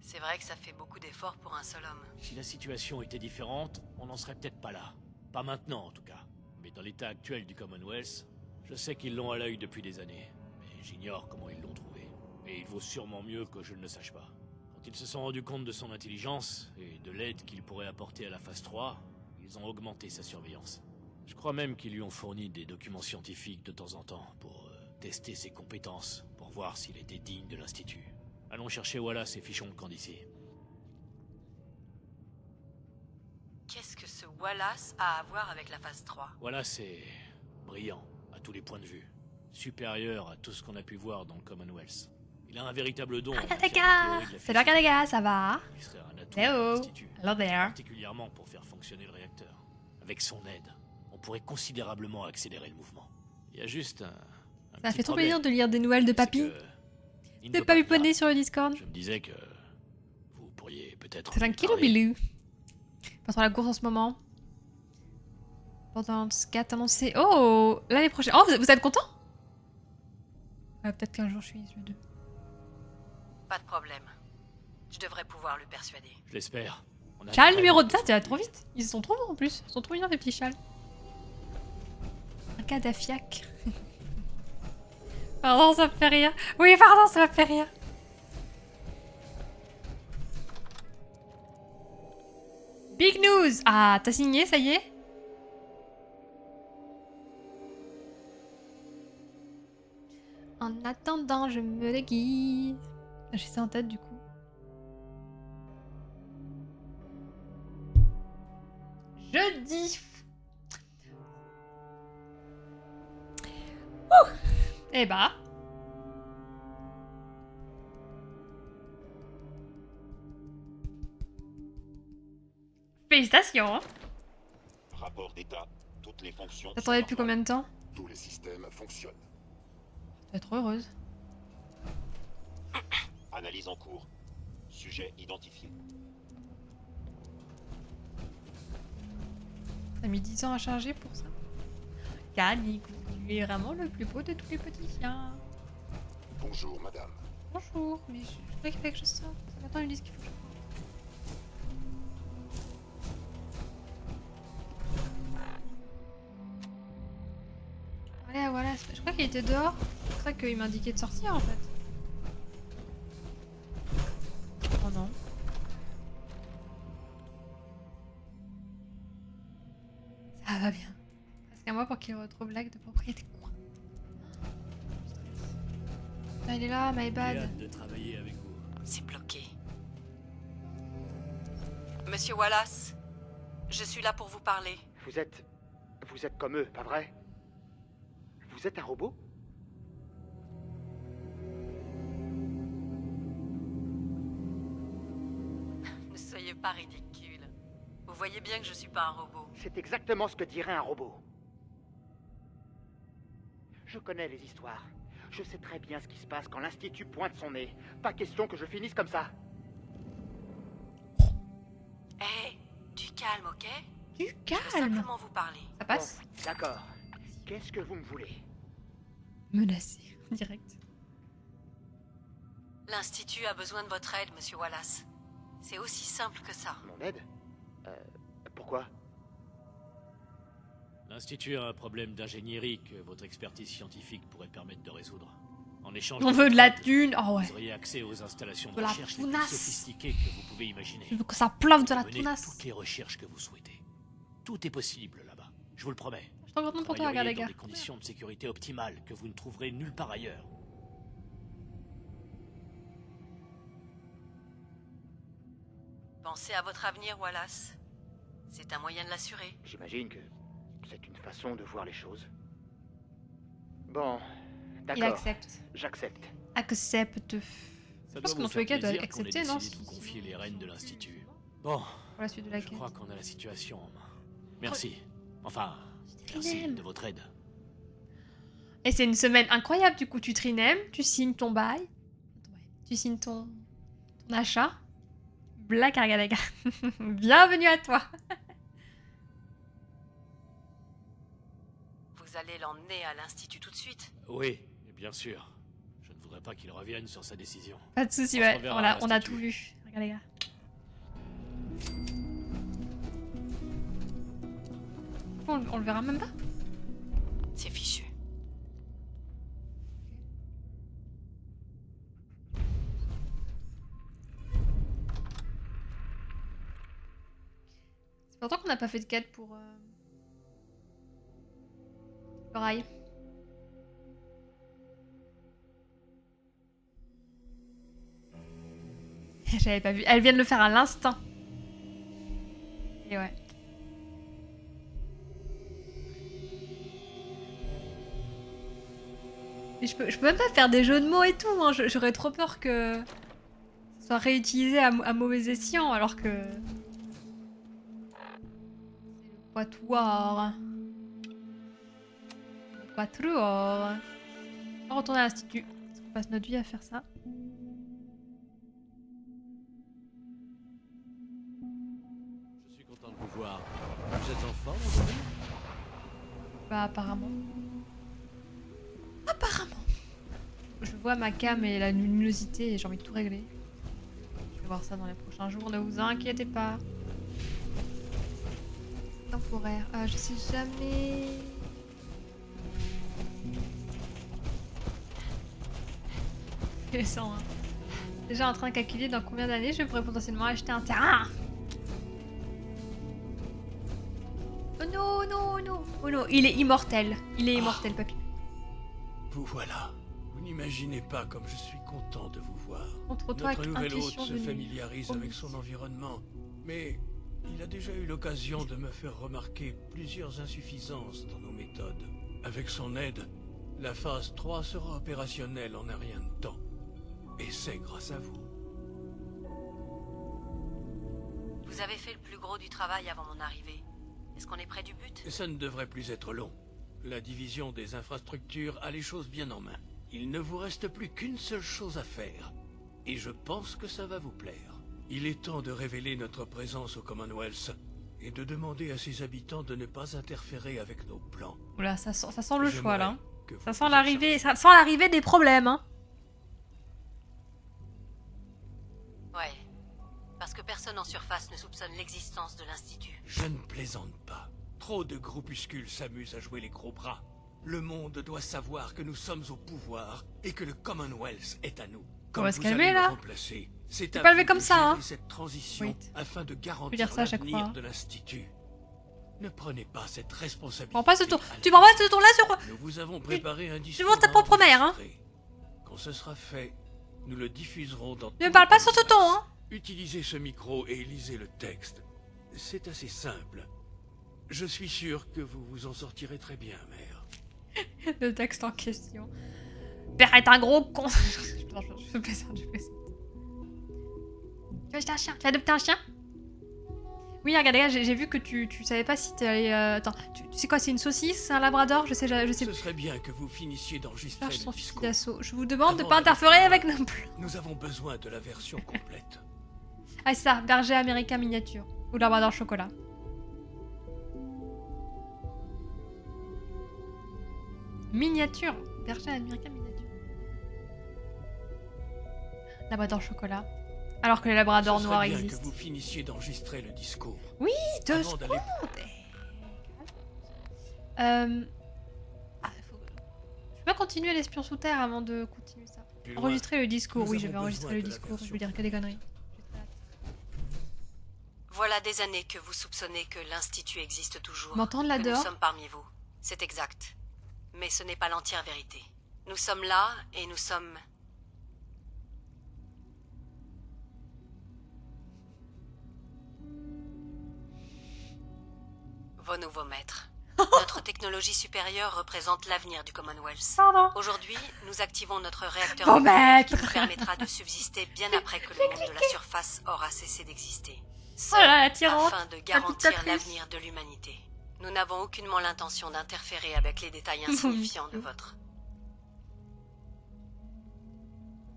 C'est vrai que ça fait beaucoup d'efforts pour un seul homme. Si la situation était différente, on n'en serait peut-être pas là. Pas maintenant en tout cas. Mais dans l'état actuel du Commonwealth, je sais qu'ils l'ont à l'œil depuis des années. Mais j'ignore comment ils l'ont trouvé. Et il vaut sûrement mieux que je ne le sache pas. Quand ils se sont rendus compte de son intelligence et de l'aide qu'il pourrait apporter à la phase 3, ils ont augmenté sa surveillance. Je crois même qu'ils lui ont fourni des documents scientifiques de temps en temps pour tester ses compétences, pour voir s'il était digne de l'Institut. Allons chercher Wallace et fichons le camp d'ici. Qu'est-ce que ce Wallace a à voir avec la phase 3? Wallace est brillant, à tous les points de vue. Supérieur à tout ce qu'on a pu voir dans le Commonwealth. Il a un véritable don. en matière de théorie de la C'est physique. l'heure, les gars, ça va? Il serait un atout Hello. pour l'Institut, Hello there. particulièrement pour faire fonctionner le réacteur. Avec son aide, on pourrait considérablement accélérer le mouvement. Il y a juste un Ça petit fait trop problème, plaisir de lire des nouvelles de c'est papy. que il ne De veut pas papy venir. poney sur le Discord. Je me disais que vous pourriez peut-être... Tranquille, lui parler. Bilou. Pas sur la course en ce moment. Borderlands 4 annoncé. Oh, l'année prochaine. Oh, vous êtes content? Peut-être qu'un jour je suis le 2. Pas de problème. Je devrais pouvoir le persuader. Je l'espère. On a Châle vraiment numéro 2, besoin tu vas de trop lui. vite. Ils sont trop bons en plus. Ils sont trop mignons les petits châles. Un cas d'affiac. Pardon, ça me fait rire. Oui, pardon, ça me fait rire. Big news! Ah, t'as signé, ça y est? En attendant, je me déguise. J'ai ça en tête du coup. Jeudi. Ouh. Eh bah. Félicitations. Hein. Rapport d'état. Toutes les fonctions. T'attendais sont depuis normales. combien de temps? Tous les systèmes fonctionnent. Tu vas être heureuse. Analyse en cours. Sujet identifié. T'as mis 10 ans à charger pour ça? Canico, tu es vraiment le plus beau de tous les petits chiens. Bonjour, madame. Bonjour, mais je voudrais qu'il fallait que je sorte. Maintenant ils me disent qu'il faut que je sorte. Voilà, voilà. Je crois qu'il était dehors. C'est pour ça qu'il m'indiquait de sortir en fait. Oh non. Ça va bien. Parce qu'à moi pour qu'il retrouve l'acte de propriété. Quoi? Ah, il est là, my J'ai bad. hâte de travailler avec vous. C'est bloqué. Monsieur Wallace, je suis là pour vous parler. Vous êtes comme eux, pas vrai? Vous êtes un robot? Ne soyez pas ridicule. Vous voyez bien que je suis pas un robot. C'est exactement ce que dirait un robot. Je connais les histoires. Je sais très bien ce qui se passe quand l'Institut pointe son nez. Pas question que je finisse comme ça. Hé, du calme, ok? Du Je veux calme. simplement vous parler. Ça passe? Bon, d'accord. Qu'est-ce que vous me voulez? Menacé, direct. L'Institut a besoin de votre aide, monsieur Wallace. C'est aussi simple que ça. Mon aide? Pourquoi? L'Institut a un problème d'ingénierie que votre expertise scientifique pourrait permettre de résoudre. En échange On de veut de la votre aide, thune. Oh ouais. vous auriez accès aux installations de De la recherche les plus tounasse. sophistiquées que vous pouvez imaginer. Je veux que ça pleuve de la Vous menez tounasse. toutes les recherches que vous souhaitez. Tout est possible là-bas, je vous le promets. Je t'en contente pour toi, Travailleriez regarde les dans gars. des conditions de sécurité optimales que vous ne trouverez nulle part ailleurs. Pensez à votre avenir, Wallace. C'est un moyen de l'assurer. J'imagine que c'est une façon de voir les choses. Bon, Il d'accord. accepte. J'accepte. Accepte. Ça pense doit que dans vous tous les faire cas, elle doit plaisir qu'on ait accepter, non, décidé de vous si- confier les rênes de l'Institut. Bon, Pour la suite de la je quête. crois qu'on a la situation en main. Merci. Enfin, Trinem. merci de votre aide. Et c'est une semaine incroyable, du coup, tu trinem, tu signes ton bail, tu signes ton achat. Black Argalaga. Bienvenue à toi. Vous allez l'emmener à l'Institut tout de suite. Oui, bien sûr. Je ne voudrais pas qu'il revienne sur sa décision. Pas de soucis, On se ouais. reverra à On a l'Institut. tout vu. Regarde les gars. On le verra même pas. C'est fichu. C'est pourtant qu'on n'a pas fait de quête pour le rail. J'avais pas vu. Elle vient de le faire à l'instant. Et ouais. Mais je peux même pas faire des jeux de mots et tout. Hein. J'aurais trop peur que ça soit réutilisé à mauvais escient alors que. C'est le quatuor. Le quatuor. On va retourner à l'institut. Parce qu'on passe notre vie à faire ça. Je suis content de vous voir. Vous êtes en forme aujourd'hui? Bah apparemment. Apparemment. Je vois ma cam et la luminosité et j'ai envie de tout régler. Je vais voir ça dans les prochains jours, ne vous inquiétez pas. Temporaire. Ah, je sais jamais. Les 101. Déjà en train de calculer dans combien d'années je pourrais potentiellement acheter un terrain. Oh non, non, non. Oh non, il est immortel. Il est immortel, papy. Vous voilà. Vous n'imaginez pas comme je suis content de vous voir. Contre toi, Notre nouvel hôte intuition se de nuit. familiarise avec son environnement, mais il a déjà eu l'occasion de me faire remarquer plusieurs insuffisances dans nos méthodes. Avec son aide, la phase 3 sera opérationnelle en un rien de temps. Et c'est grâce à vous. Vous avez fait le plus gros du travail avant mon arrivée. Est-ce qu'on est près du but? Ça ne devrait plus être long. La division des infrastructures a les choses bien en main. Il ne vous reste plus qu'une seule chose à faire. Et je pense que ça va vous plaire. Il est temps de révéler notre présence au Commonwealth et de demander à ses habitants de ne pas interférer avec nos plans. Oula, ça sent le choix là. Que vous Ça sent vous l'arrivée, chargiez. ça sent l'arrivée des problèmes, hein. Ouais. Parce que personne en surface ne soupçonne l'existence de l'Institut. Je ne plaisante pas. Trop de groupuscules s'amusent à jouer les gros bras. Le monde doit savoir que nous sommes au pouvoir et que le Commonwealth est à nous. On va se vous calmer, allez là. le remplacer, c'est Tu à peux pas lever vous comme de ça, gérer hein. cette transition Wait. afin de Je garantir veux dire ça à chaque l'avenir fois. de l'Institut. Ne prenez pas cette responsabilité. Prends pas ce tour. à la Tu prends pas légère. ce tour là sur. Nous vous avons préparé un discours montres ta propre mère, hein. enregistré. Quand ce sera fait, nous le diffuserons dans Ne parle pas sur ce ton, hein. Utilisez ce micro et lisez le texte. C'est assez simple. Je suis sûr que vous vous en sortirez très bien, mère. Le texte en question. Père est un gros con. Je plaisante, je plaisante. Tu veux acheter un chien? Tu vas adopter un chien? Oui, regarde, regarde, j'ai vu que tu savais pas si t'allais. Attends, tu sais quoi, c'est une saucisse? C'est un labrador? Je sais Ce serait bien que vous finissiez d'enregistrer Cherche le son fusil discours. d'assaut. Je vous demande de Avant pas d'aller interférer plus avec loin, nos plans. Nous avons besoin de la version complète. Ah, c'est ça, berger américain miniature. Ou labrador chocolat. Miniature. Berger américain miniature. Labrador chocolat. Alors que les labradors Ce noirs serait bien existent. que vous finissiez d'enregistrer le discours. Oui, deux Avant secondes. d'aller Ah, Je peux continuer l'espion sous terre avant de continuer ça. plus loin. Enregistrer le discours, Nous oui, je avons vais enregistrer besoin le de la discours. Je version vais dire que des conneries. Voilà des années que vous soupçonnez que l'Institut existe toujours. M'entendre Que là-dehors? nous sommes parmi vous. C'est exact. Mais ce n'est pas l'entière vérité. Nous sommes là et nous sommes... vos nouveaux maîtres. Notre technologie supérieure représente l'avenir du Commonwealth. Pardon. Aujourd'hui, nous activons notre réacteur Vos nucléaire qui maîtres. nous permettra de subsister bien après que le monde de la surface aura cessé d'exister. Oh là là, la tyrante. Afin de petite garantir caprice. l'avenir de l'humanité. Nous n'avons aucunement l'intention d'interférer avec les détails insignifiants de votre...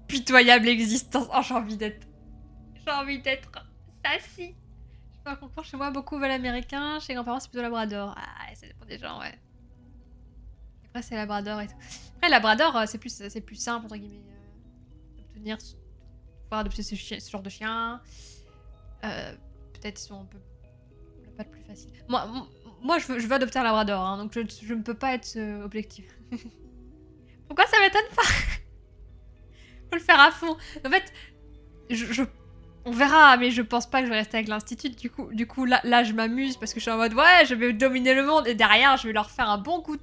Pitoyable existence. Oh, j'ai envie d'être. J'ai envie d'être sassy. Je sais pas comprendre, chez moi, beaucoup veulent américain. Chez les grands-parents, c'est plutôt labrador. Ah, ça dépend des gens, ouais. Après, c'est labrador et tout. Après, labrador, c'est plus simple, entre guillemets, d'obtenir. Pouvoir adopter ce genre de chien. Peut-être ils sont un peu. La patte plus facile. Moi je veux adopter un labrador, hein, donc je ne peux pas être objective. Pourquoi ça m'étonne pas? Faut le faire à fond. En fait, on verra, mais je pense pas que je vais rester avec l'Institut. Du coup là, je m'amuse parce que je suis en mode ouais, je vais dominer le monde et derrière, je vais leur faire un bon coup.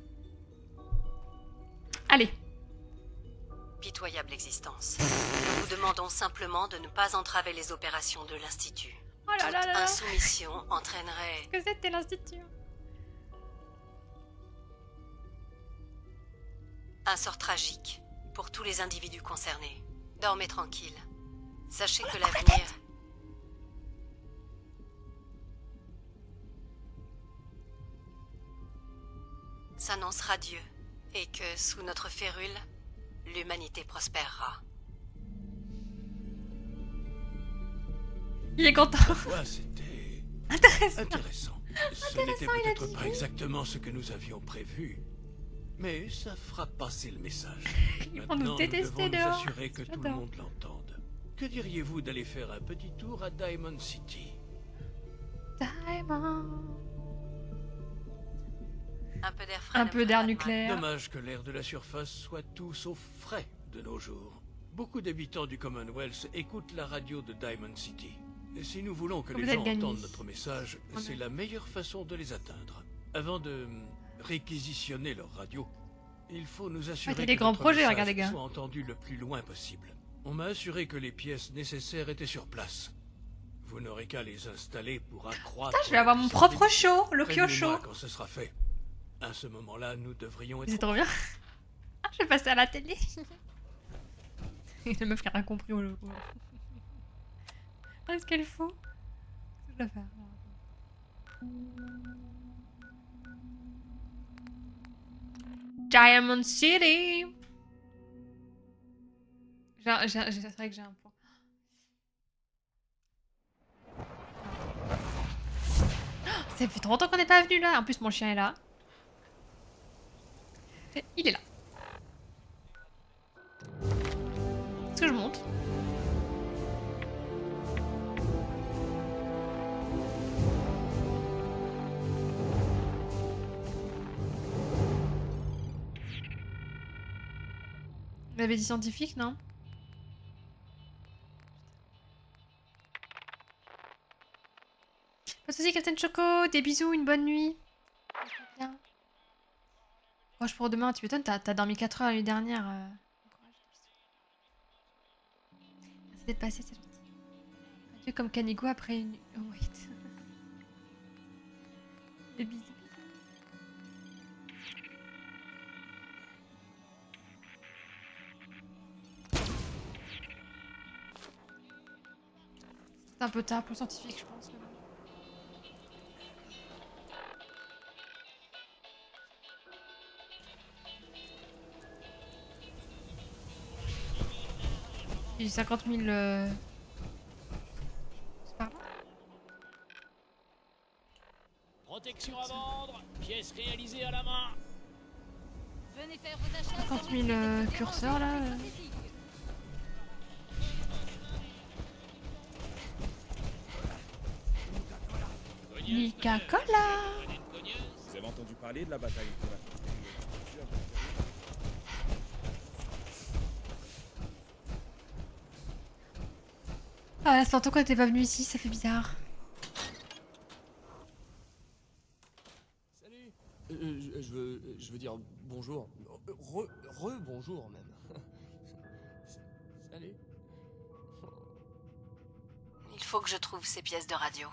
Allez. Pitoyable existence. Nous vous demandons simplement de ne pas entraver les opérations de l'Institut. Oh là là Toute là là. insoumission entraînerait... Que c'était l'Institut? un sort tragique pour tous les individus concernés. Dormez tranquille. Sachez que l'avenir... s'annonce radieux et que, sous notre férule, l'humanité prospérera. Il est content. Ouais, c'était Intéressant. intéressant. Ce n'était il a peut-être dit pas oui. exactement ce que nous avions prévu, mais ça fera passer le message. Ils vont Maintenant, nous détester devons nous dehors. assurer que tout le J'adore. monde l'entende. Que diriez-vous d'aller faire un petit tour à Diamond City? Diamond. Un peu d'air frais. Un ne peu ferait d'air pas de mal. nucléaire. Dommage que l'air de la surface soit tout sauf frais de nos jours. Beaucoup d'habitants du Commonwealth écoutent la radio de Diamond City. Et si nous voulons que Vous les êtes gens gagnés. entendent notre message, Ouais. c'est la meilleure façon de les atteindre. Avant de réquisitionner leur radio, il faut nous assurer t'as que des grands notre projets, message regarde les gars. soit entendu le plus loin possible. On m'a assuré que les pièces nécessaires étaient sur place. Vous n'aurez qu'à les installer pour accroître... Putain, je vais avoir mon propre show, le Kyo Prévenez-moi Show. quand ce sera fait. À ce moment-là, nous devrions être... C'est trop bien. Je vais passer à la télé. La meuf qui a rien compris au logo. Qu'est-ce qu'elle fout? Je vais la faire. Diamond City. C'est vrai que j'ai un point. Ça fait trop longtemps qu'on n'est pas venu là. En plus, mon chien est là. Et il est là. Est-ce que je monte? Vous avez dit scientifique, non? Pas de soucis, Captain Choco. Des bisous, une bonne nuit. Bien. Courage pour demain, tu m'étonnes, t'as dormi 4 heures la nuit dernière. Courage, bisous. Merci d'être passé, c'est gentil. Adieu comme Canigo après une... Oh, wait. Des bisous. C'est un peu tard pour le scientifique, je pense. Mais bon. J'ai 50 000... C'est pas grave. Protection à vendre, pièces réalisées à la main. Venez faire vos achats. 50 000 curseurs là. Coca-Cola. Vous avez entendu parler de la bataille qu'on a Ah, là, c'est longtemps qu'on n'était pas venu ici, ça fait bizarre. Salut. Je veux dire bonjour. Re-bonjour même. Salut. Il faut que je trouve ces pièces de radio.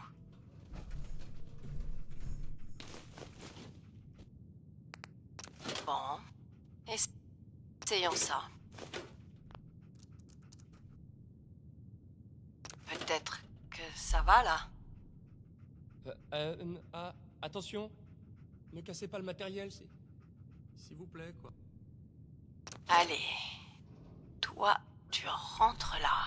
Bon. Essayons ça. Peut-être que ça va là. Attention. Ne cassez pas le matériel, s'il vous plaît, quoi. Allez. Toi, tu rentres là.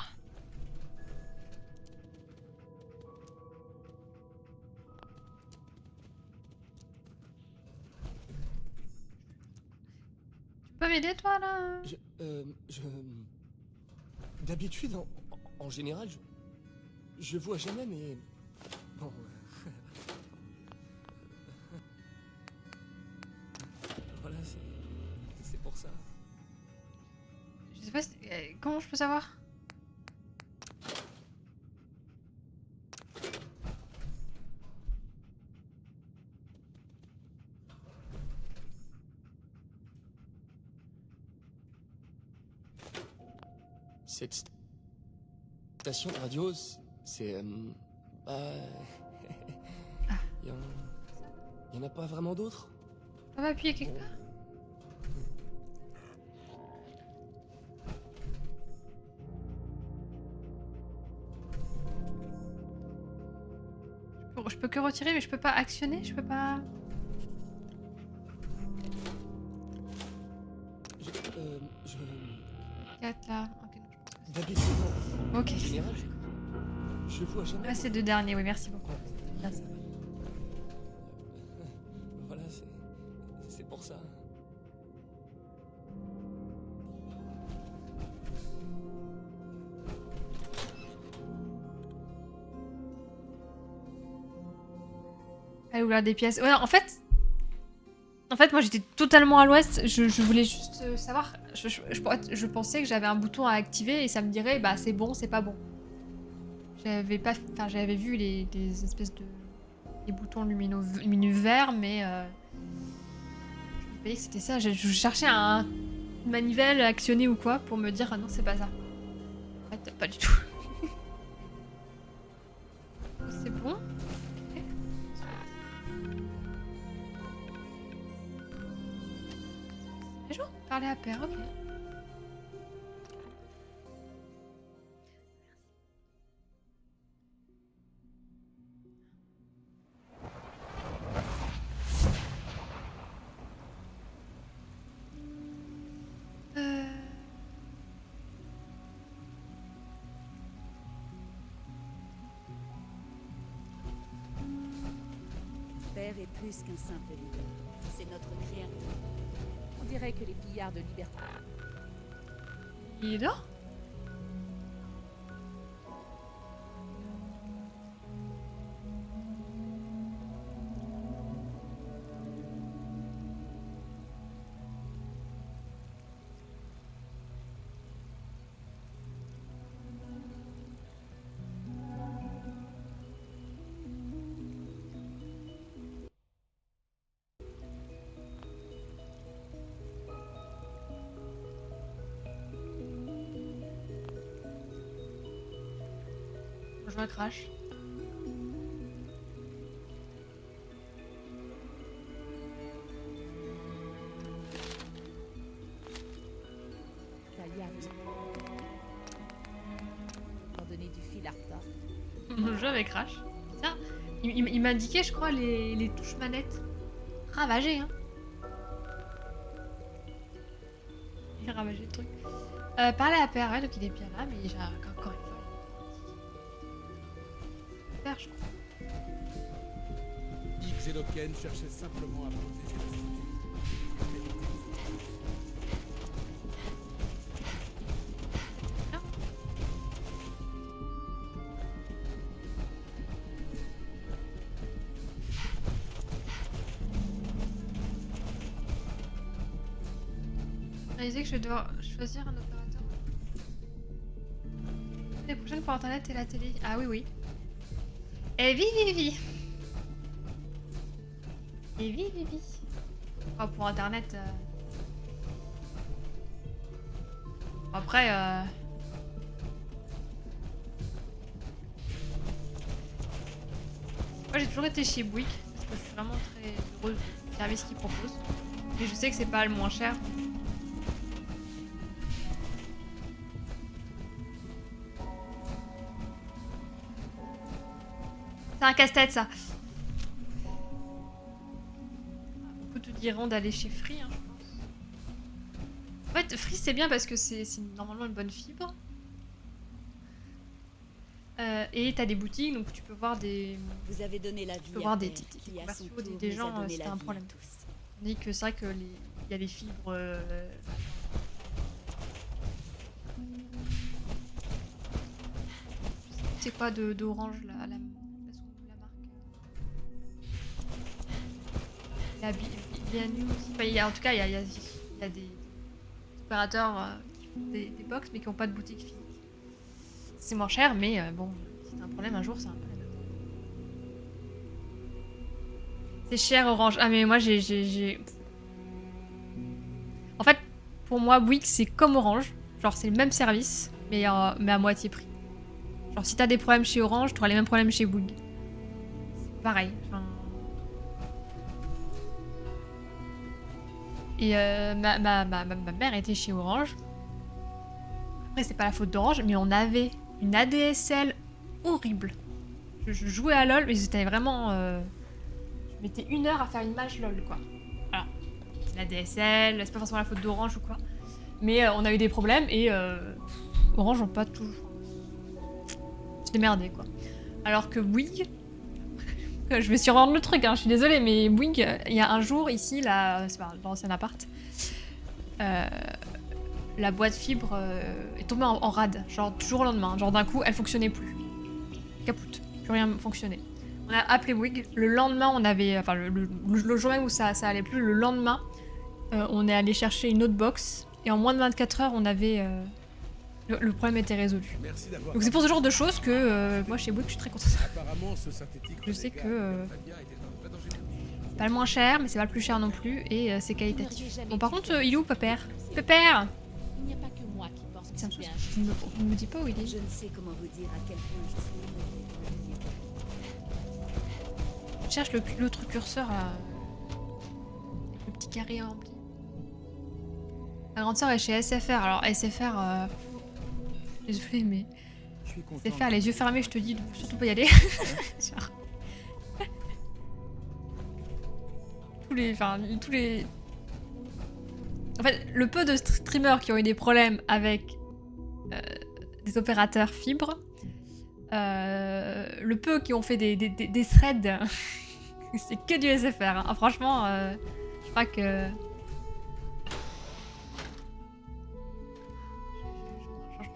Tu peux m'aider toi là? D'habitude, en général, je vois jamais, mais... Bon... Voilà, c'est pour ça. Je sais pas, comment je peux savoir? Cette station de radio, c'est... bah... Il y en a pas vraiment d'autres? On va appuyer quelque part? Je peux que retirer, mais je peux pas actionner, je peux pas... Je... 4 là, ok. Non, je pense que D'habitude, Ok. en général, je vois jamais... Ah, c'est deux derniers, oui, merci beaucoup. Merci. Aller ouvrir des pièces. Ouais, en fait, moi j'étais totalement à l'ouest. Je voulais juste savoir. Je pensais que j'avais un bouton à activer et ça me dirait bah c'est bon, c'est pas bon. J'avais pas. Enfin, j'avais vu les espèces de. Les boutons lumineux verts, mais. Je me voyais que c'était ça. Je cherchais une manivelle actionnée ou quoi pour me dire ah non, c'est pas ça. En fait, pas du tout. C'est bon. Bonjour, parler à pair, ok. Père est plus qu'un simple leader. C'est notre créateur. On dirait que les pillards de liberté... Il est dehors? Je me crache. Talia vous a donné du fil à retordre. Mon jeu avec Crash. Ça, il m'a indiqué, je crois, les touches manettes. Ravagé, hein. Il a ravagé le truc. Parler à Père, ouais, donc il est bien là, mais j'ai encore une fois. Père, je crois. Xenoken cherchait simplement à protéger l'institut. Réaliser que je vais devoir choisir un opérateur. Les prochaines pour internet et la télé. Ah oui, oui. Et vivi. Et vivi. Oh, pour internet. Après. Moi j'ai toujours été chez Bouygues parce que je suis vraiment très heureuse du service qu'ils proposent. Et je sais que c'est pas le moins cher. C'est un casse-tête ça. Beaucoup te diront d'aller chez Free, hein, je pense. En fait, Free c'est bien parce que c'est normalement une bonne fibre. Et t'as des boutiques donc tu peux voir des. Vous avez donné la vie. Tu peux voir des commerciaux, des gens, c'est un problème. Tandis que c'est vrai que y a les fibres. C'est quoi d'Orange la marque. La Bianu aussi. Enfin, en tout cas, il y a des opérateurs qui font des box mais qui n'ont pas de boutique physique. C'est moins cher, mais bon, si t'as un problème un jour, c'est un problème. C'est cher Orange. Ah mais moi j'ai... En fait, pour moi, Bouygues c'est comme Orange. Genre c'est le même service, mais à moitié prix. Genre si t'as des problèmes chez Orange, t'auras les mêmes problèmes chez Bouygues. C'est pareil. Enfin... Et ma mère était chez Orange. Après c'est pas la faute d'Orange, mais on avait une ADSL horrible. Je jouais à LoL, mais c'était vraiment... Je mettais 1 heure à faire une match LoL, quoi. Voilà. C'est la DSL, c'est pas forcément la faute d'Orange ou quoi. Mais on a eu des problèmes et Orange n'ont pas toujours... C'est démerdé, quoi. Alors que Bouygues... je vais survendre le truc, hein, je suis désolée, mais Bouygues, il y a un jour, ici, c'est pas dans l'ancien appart, la boîte fibre est tombée en rade, genre toujours au lendemain. Genre d'un coup, elle fonctionnait plus. Capoute, plus rien fonctionnait. On a appelé Bouygues. Le lendemain, on avait... Enfin, le jour même où ça allait plus, le lendemain, on est allé chercher une autre box. Et en moins de 24 heures, on avait... le problème était résolu. Donc c'est pour ce genre de choses que moi, chez Bouygues, je suis très contente. Je sais que... c'est pas le moins cher, mais c'est pas le plus cher non plus. Et c'est qualitatif. Bon, par contre, il est où, Pépère? Pépère! Il n'y a pas que moi qui pense que Ça me c'était saoule. injuste. Il me dit pas où il est. Je ne sais comment vous dire à quel point je suis émue de Je cherche l'autre curseur là. Le petit carré rempli. La grande sœur est chez SFR. Alors SFR, désolé mais SFR les yeux fermés, je te dis de surtout pas y aller. Genre. tous les. En fait, le peu de streamers qui ont eu des problèmes avec des opérateurs fibres, le peu qui ont fait des threads, c'est que du SFR. Hein. Franchement, je crois que...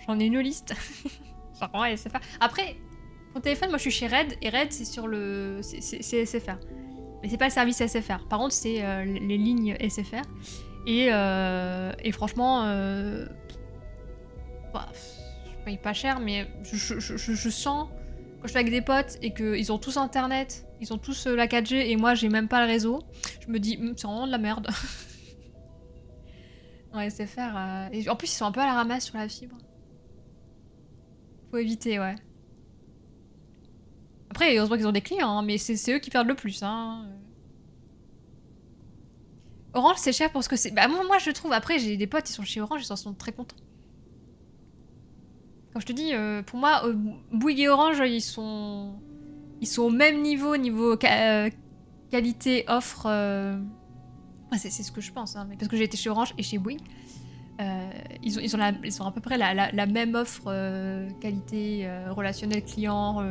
J'en ai une liste. Genre, ouais, SFR. Après, pour téléphone, moi je suis chez Red, et Red c'est sur le... c'est SFR. Mais c'est pas le service SFR. Par contre, c'est les lignes SFR. Et franchement, bah, je paye pas cher, mais je sens, quand je suis avec des potes et qu'ils ont tous internet, ils ont tous la 4G et moi j'ai même pas le réseau, je me dis, c'est vraiment de la merde. Ouais, SFR. Et en plus, ils sont un peu à la ramasse sur la fibre. Faut éviter, ouais. Après, heureusement qu'ils ont des clients, hein, mais c'est eux qui perdent le plus. Hein. Orange, c'est cher pour ce que c'est. Bah, moi, je trouve. Après, j'ai des potes, ils sont chez Orange, ils en sont très contents. Comme je te dis, pour moi, Bouygues et Orange, ils sont au même niveau qualité, offre. Ouais, c'est ce que je pense, hein, mais parce que j'ai été chez Orange et chez Bouygues. Ils ont à peu près la même offre qualité, relationnel client,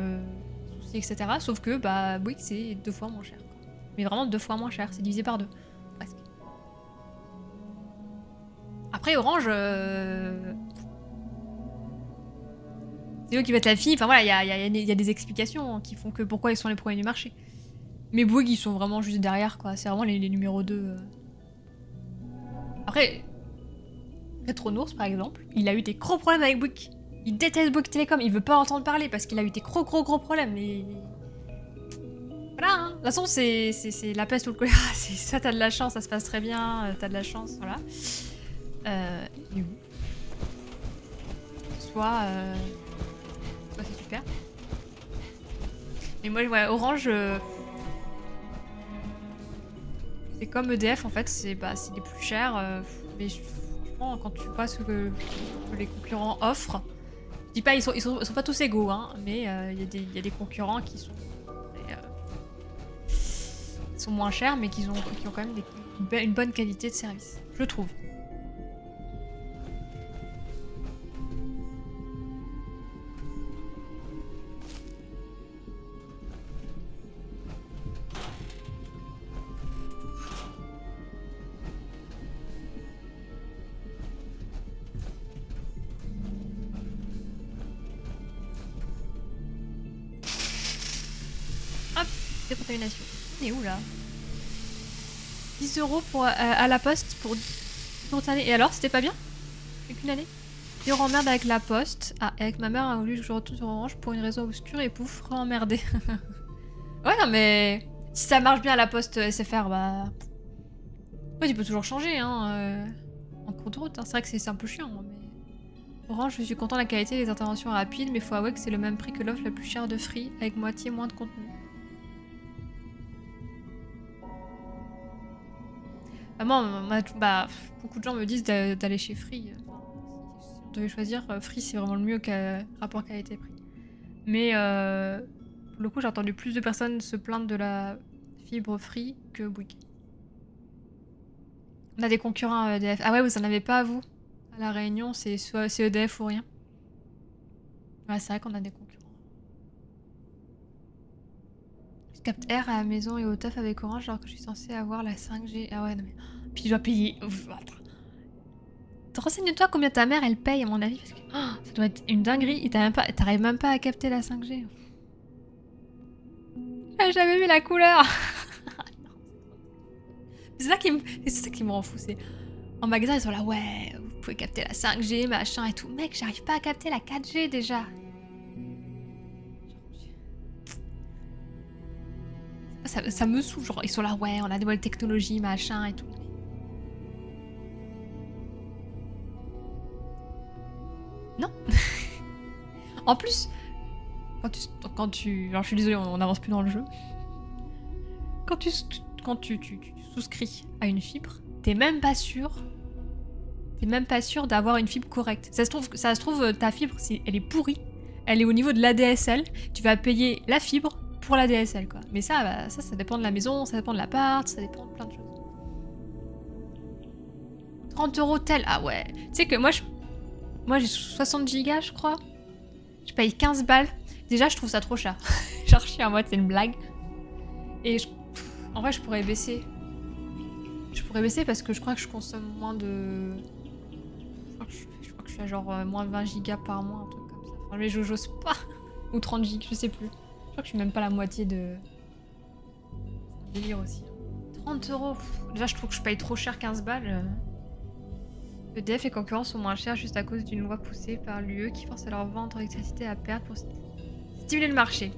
soucis, etc. Sauf que bah, Bouygues, c'est 2 fois moins cher. Quoi. Mais vraiment 2 fois moins cher, c'est divisé par 2. Presque. Après, Orange, c'est eux qui mettent la fille. Enfin voilà, il y a des explications qui font que pourquoi ils sont les premiers du marché. Mais Bouygues, ils sont vraiment juste derrière, quoi. C'est vraiment les numéros 2. Après, Retronours, par exemple, il a eu des gros problèmes avec Bouygues. Il déteste Bouygues Télécom, il veut pas entendre parler parce qu'il a eu des gros problèmes. Mais voilà, hein. De toute façon, c'est la peste ou le choléra. Ça, t'as de la chance, ça se passe très bien, t'as de la chance, voilà. Il est où? Soit c'est super. Mais moi, ouais, Orange, c'est comme EDF en fait, c'est les plus chers. Mais franchement, quand tu vois ce que les concurrents offrent, je dis pas ils sont pas tous égaux, hein, mais il y a des concurrents qui sont moins chers, mais qui ont quand même une bonne qualité de service, je trouve. Décontamination. On est où là? 10 € pour, à la poste pour une année. Et alors, c'était pas bien? Avec une année? Et on emmerde avec la poste. Ah, et avec ma mère, a voulu que je retourne sur Orange pour une raison obscure et pouf, re-emmerdé. Ouais, non, mais si ça marche bien à la poste SFR, bah. Ouais, tu peux toujours changer, hein, en cours de route. Hein. C'est vrai que c'est un peu chiant, mais. Orange, je suis content de la qualité des interventions rapides, mais faut avouer que c'est le même prix que l'offre la plus chère de Free, avec moitié moins de contenu. Bah, beaucoup de gens me disent d'aller chez Free. Si on devait choisir, Free c'est vraiment le mieux rapport qualité-prix. Mais pour le coup, j'ai entendu plus de personnes se plaindre de la fibre Free que Bouygues. On a des concurrents à EDF. Ah ouais, vous en avez pas, vous? À La Réunion, c'est soit EDF ou rien. Ouais, c'est vrai qu'on a des concurrents. Je capte R à la maison et au taf avec Orange alors que je suis censée avoir la 5G. Ah ouais, non mais... Puis je dois payer... Renseigne-toi combien ta mère elle paye à mon avis parce que ça doit être une dinguerie et t'arrives même pas à capter la 5G. J'ai jamais vu la couleur. C'est ça qui me rend fou. C'est en magasin ils sont là, ouais, vous pouvez capter la 5G, machin et tout. Mec, j'arrive pas à capter la 4G déjà. Ça me saoule, genre ils sont là, ouais, on a des nouvelles technologies, machin et tout. Non. En plus, quand tu... Alors je suis désolée, on n'avance plus dans le jeu. Quand tu souscris à une fibre, t'es même pas sûr d'avoir une fibre correcte. Ça se trouve ta fibre, elle est pourrie, elle est au niveau de l'ADSL, tu vas payer la fibre pour l'ADSL quoi. Mais ça, bah, ça dépend de la maison, ça dépend de l'appart, ça dépend de plein de choses. 30 € tel, ah ouais. Tu sais que moi j'ai 60 gigas je crois. Je paye 15 balles. Déjà je trouve ça trop cher. Genre je suis en mode c'est une blague. Et en vrai je pourrais baisser. Je pourrais baisser parce que je crois que je consomme moins de... Je crois que je suis à genre moins 20 gigas par mois, un truc comme ça. Enfin mais j'ose pas. Ou 30 gigas, je sais plus. Je crois que je suis même pas la moitié de... C'est un délire aussi. 30 €. Déjà je trouve que je paye trop cher 15 balles. EDF et concurrents sont moins chers juste à cause d'une loi poussée par l'UE qui force à leur vendre l'électricité à perte pour stimuler le marché.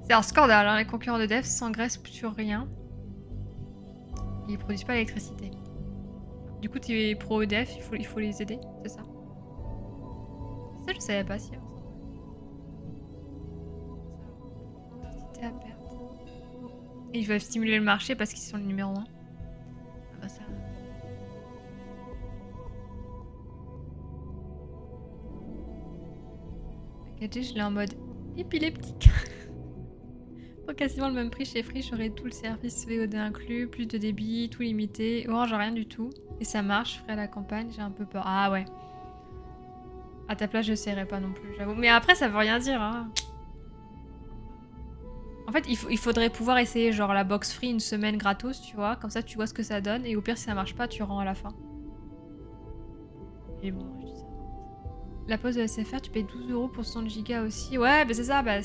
C'est un scandale, hein, les concurrents d'EDF s'engraissent sur rien. Ils produisent pas l'électricité. Du coup, tu es pro EDF, il faut les aider, c'est ça? Ça, je savais pas si. L'électricité à perte. Et ils veulent stimuler le marché parce qu'ils sont le numéro 1. Ah bah ça... La 4G, je l'ai en mode épileptique. Pour quasiment le même prix chez Free, j'aurais tout le service VOD inclus, plus de débit, tout limité. Orange, rien du tout. Et ça marche, Free à la campagne, j'ai un peu peur. Ah ouais. À ta place, je serais pas non plus, j'avoue. Mais après, ça veut rien dire, hein. En fait, il faudrait pouvoir essayer genre la box Free une semaine gratos, tu vois. Comme ça, tu vois ce que ça donne. Et au pire, si ça marche pas, tu rends à la fin. Et bon, je dis ça. La pause de SFR, tu payes 12 € pour 100 gigas aussi. Ouais, bah c'est ça, bah...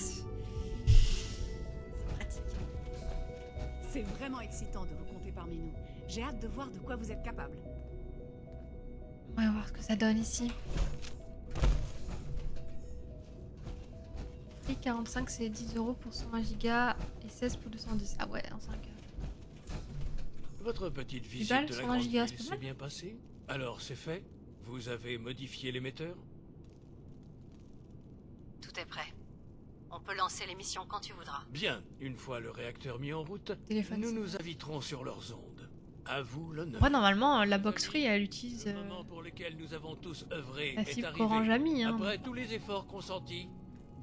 C'est vraiment excitant de vous compter parmi nous. J'ai hâte de voir de quoi vous êtes capable. On va voir ce que ça donne ici. Free 45, c'est 10 € pour 120 gigas et 16 pour 210. Ah ouais, en 5 heures. Votre petite visite balles, de la 120 grande gigas, ville c'est pas s'est mal. bien passée? Alors c'est fait? Vous avez modifié l'émetteur? Tout est prêt. On peut lancer l'émission quand tu voudras. Bien, une fois le réacteur mis en route, Téléphone, nous c'est nous inviterons sur leurs ondes. À vous l'honneur. Ouais, normalement, la box Free, elle utilise Le moment pour lequel nous avons tous œuvré la est fibre arrivé. Orange Ami. Hein. Après tous les efforts consentis,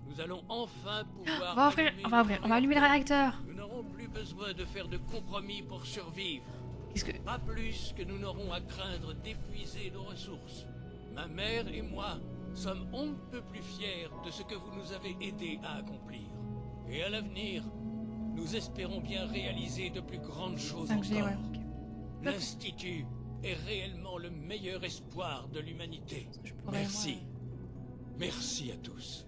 nous allons enfin pouvoir... On va allumer le réacteur. Nous n'aurons plus besoin de faire de compromis pour survivre. Qu'est-ce que... Pas plus que nous n'aurons à craindre d'épuiser nos ressources. Ma mère et moi sommes on ne peut plus fiers de ce que vous nous avez aidés à accomplir. Et à l'avenir, nous espérons bien réaliser de plus grandes choses 5G, encore. ouais, ok. L'Institut est réellement le meilleur espoir de l'humanité. Merci. Merci à tous.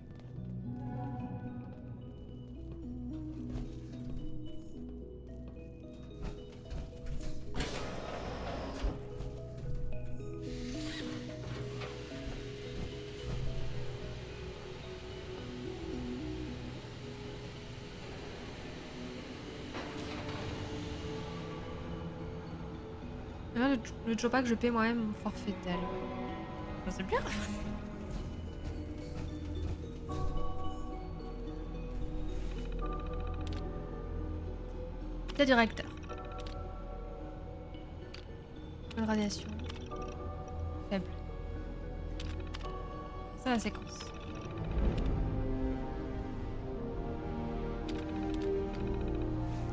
Le Jopa que je paie moi-même mon forfait tel. Ça c'est bien. État du réacteur. Bonne radiation. Faible. C'est la séquence.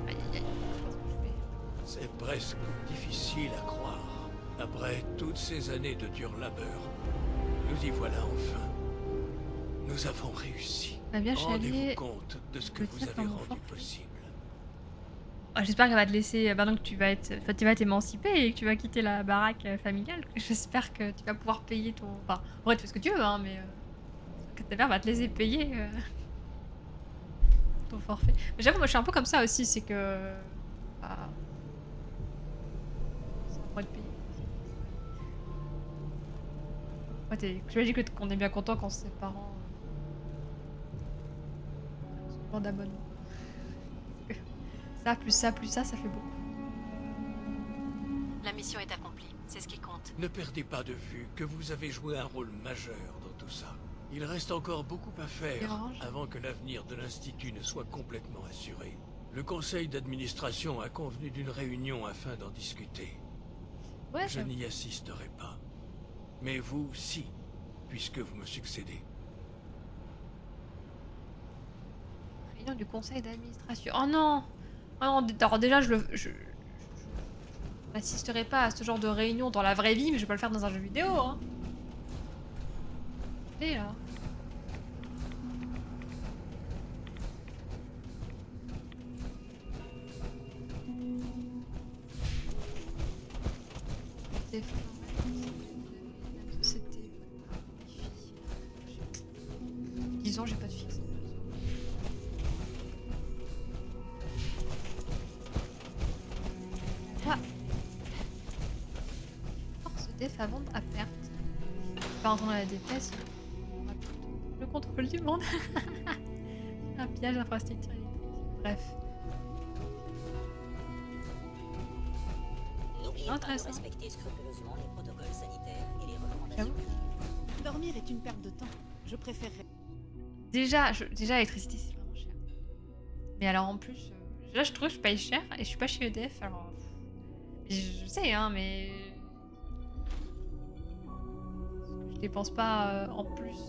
Aïe aïe aïe. C'est presque difficile à croire. Après toutes ces années de dur labeur, nous y voilà enfin. Nous avons réussi. Bah bien, je suis Rendez-vous allée... compte de ce que le vous dire avez dans mon rendu forfait. possible. Oh, j'espère qu'elle va te laisser... Bah donc tu vas être... Enfin, tu vas t'émanciper et que tu vas quitter la baraque familiale. J'espère que tu vas pouvoir payer ton... Enfin, en vrai, tu fais ce que tu veux, hein, mais... que ta mère va te laisser payer... ton forfait. Mais j'avoue, moi je suis un peu comme ça aussi, c'est que. Ah. C'est à moi de payer. Ouais, j'imagine qu'on est bien content quand ses parents. Se prennent d'abonnement. Ça, plus ça fait beaucoup. La mission est accomplie, c'est ce qui compte. Ne perdez pas de vue que vous avez joué un rôle majeur dans tout ça. Il reste encore beaucoup à faire avant que l'avenir de l'Institut ne soit complètement assuré. Le conseil d'administration a convenu d'une réunion afin d'en discuter. Ouais, je n'y assisterai pas. Mais vous, si, puisque vous me succédez. Réunion du conseil d'administration. Oh non! Oh non, alors déjà, je n'assisterai pas à ce genre de réunion dans la vraie vie, mais je vais pas le faire dans un jeu vidéo, hein. Et là. C'était 10 ans, j'ai pas de fixe. Ah. Force def à vendre à perte. Pas entendre la déteste. Le contrôle du monde. Un pillage d'infrastructure électrique. Bref. N'oubliez pas de Intéressant. respecter scrupuleusement les protocoles sanitaires et les recommandations. J'avoue. Dormir est une perte de temps. Je préférerais. Déjà, l'électricité c'est vraiment cher. Mais alors en plus, là je trouve que je paye cher et je suis pas chez EDF alors. Je sais hein, mais. Je dépense pas en plus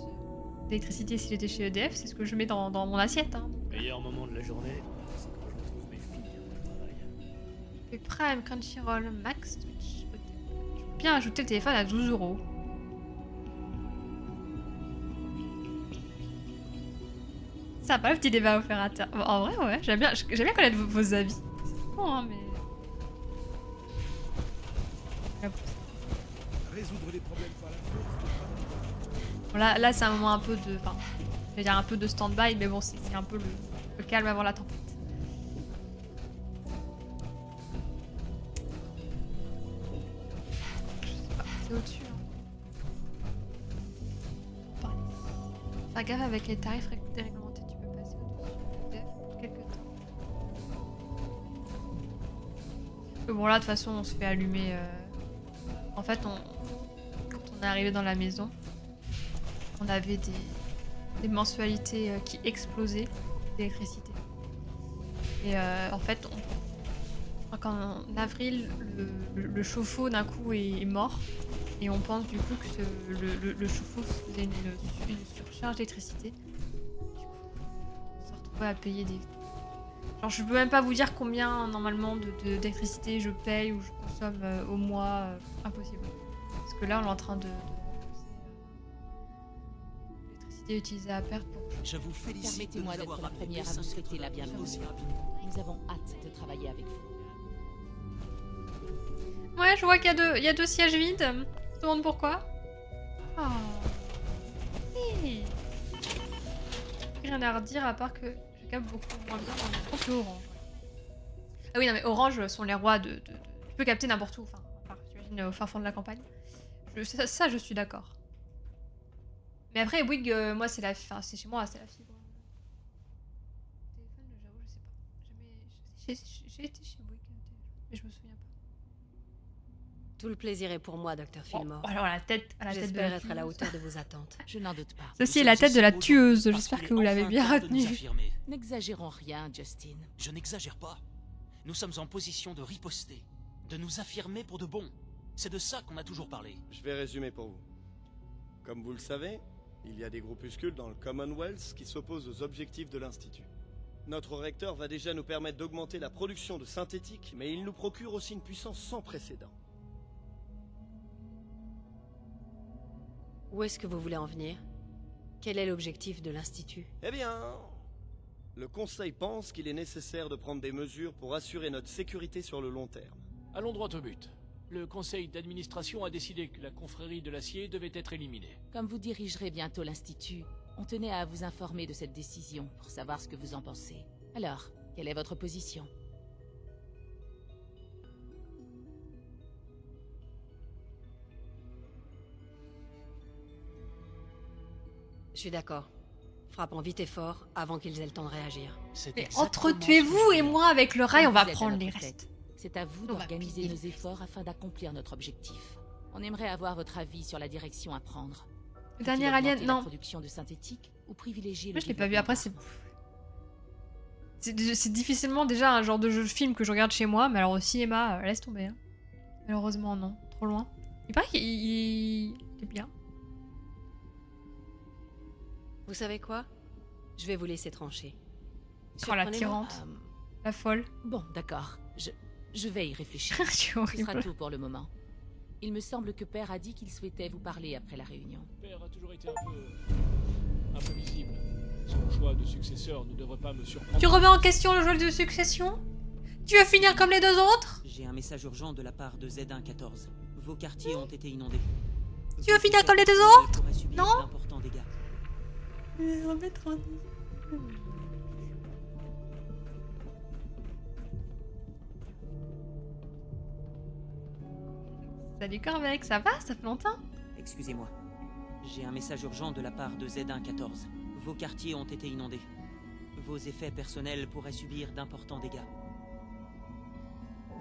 d'électricité si j'étais chez EDF, c'est ce que je mets dans mon assiette. Hein. Meilleur moment de la journée, c'est quand je retrouve mes filles après le travail. Et Prime, Crunchyroll, Max, Twitch. Ok. Je peux bien ajouter le téléphone à 12 €. Sympa le petit débat opérateur. En vrai, ouais, j'aime bien connaître vos avis. C'est con, hein, mais. Résoudre les problèmes par la force. Bon, là c'est un moment un peu de. Enfin, je vais dire un peu de stand-by, mais bon, c'est un peu le calme avant la tempête. Je sais pas, c'est au-dessus. Hein. Faire gaffe avec les tarifs déréglementés, tu peux passer au-dessus de pour quelques temps. Mais bon, là, de toute façon, on se fait allumer. En fait, quand on est arrivé dans la maison, on avait des mensualités qui explosaient d'électricité. Et en fait, je crois qu'en avril, le chauffe-eau d'un coup est mort. Et on pense du coup que le chauffe-eau faisait une surcharge d'électricité. Du coup, on s'est retrouvé à payer des... Genre, je peux même pas vous dire combien normalement d'électricité je paye ou je consomme au mois. Impossible. Parce que là, on est en train de l'électricité utilisée à perte pour... Je vous félicite. Permettez-moi d'être la première à vous souhaiter la bienvenue. Nous avons hâte de travailler avec vous. Ouais, je vois qu'il y a deux sièges vides. Je me demande pourquoi. Oh. Hey. Rien à redire à part que je capte beaucoup moins bien dans le groupe Orange. Ah oui, non mais Orange sont les rois de... Tu peux capter n'importe où. Enfin, j'imagine au fin fond de la campagne. Ça, je suis d'accord. Mais après, Bouygues, moi, c'est la... Enfin, c'est chez moi, c'est la fibre. Téléphone, j'avoue, je sais pas. J'ai été chez Bouygues, mais je me souviens pas. Tout le plaisir est pour moi, Dr. Fillmore. Oh, alors la tête de J'espère la être à la tueuse. hauteur de vos attentes. Je n'en doute pas. Ceci est la tête de la tueuse. J'espère que vous l'avez bien retenue. N'exagérons rien, Justin. Je n'exagère pas. Nous sommes en position de riposter, de nous affirmer pour de bon. C'est de ça qu'on a toujours parlé. Je vais résumer pour vous. Comme vous le savez, il y a des groupuscules dans le Commonwealth qui s'opposent aux objectifs de l'Institut. Notre recteur va déjà nous permettre d'augmenter la production de synthétique, mais il nous procure aussi une puissance sans précédent. Où est-ce que vous voulez en venir? Quel est l'objectif de l'Institut? Eh bien, le Conseil pense qu'il est nécessaire de prendre des mesures pour assurer notre sécurité sur le long terme. Allons droit au but. Le conseil d'administration a décidé que la confrérie de l'acier devait être éliminée. Comme vous dirigerez bientôt l'Institut, On tenait à vous informer de cette décision pour savoir ce que vous en pensez. Alors, quelle est votre position? Je suis d'accord. Frappons vite et fort avant qu'ils aient le temps de réagir. Mais entretuez-vous et moi avec le rail, on va Vous êtes à prendre notre les tête. restes. C'est à vous On va d'organiser piller nos les efforts afin d'accomplir notre objectif. On aimerait avoir votre avis sur la direction à prendre. Le dernier alien, La non. production de synthétique ou privilégier Moi le je l'ai pas vu, développement après d'armes. c'est difficilement déjà un genre de jeu de film que je regarde chez moi, mais alors au cinéma, laisse tomber. Hein. Malheureusement non, trop loin. Il paraît qu'il est bien. Vous savez quoi? Je vais vous laisser trancher. Oh la Surprenez-moi. tyrante, la folle. Bon, d'accord. Je vais y réfléchir. Je suis Ce sera horrible. tout pour le moment. Il me semble que Père a dit qu'il souhaitait vous parler après la réunion. Père a toujours été un peu visible. Son choix de successeur ne devrait pas me surprendre. Tu remets en question le jeu de succession? Tu veux finir comme les deux autres? J'ai un message urgent de la part de Z114. Vos quartiers ont été inondés. Tu veux finir comme les deux autres? Non? D'importants dégâts. Je vais remettre en... Salut Corvec, ça va? Ça fait longtemps? Excusez-moi. J'ai un message urgent de la part de Z114. Vos quartiers ont été inondés. Vos effets personnels pourraient subir d'importants dégâts.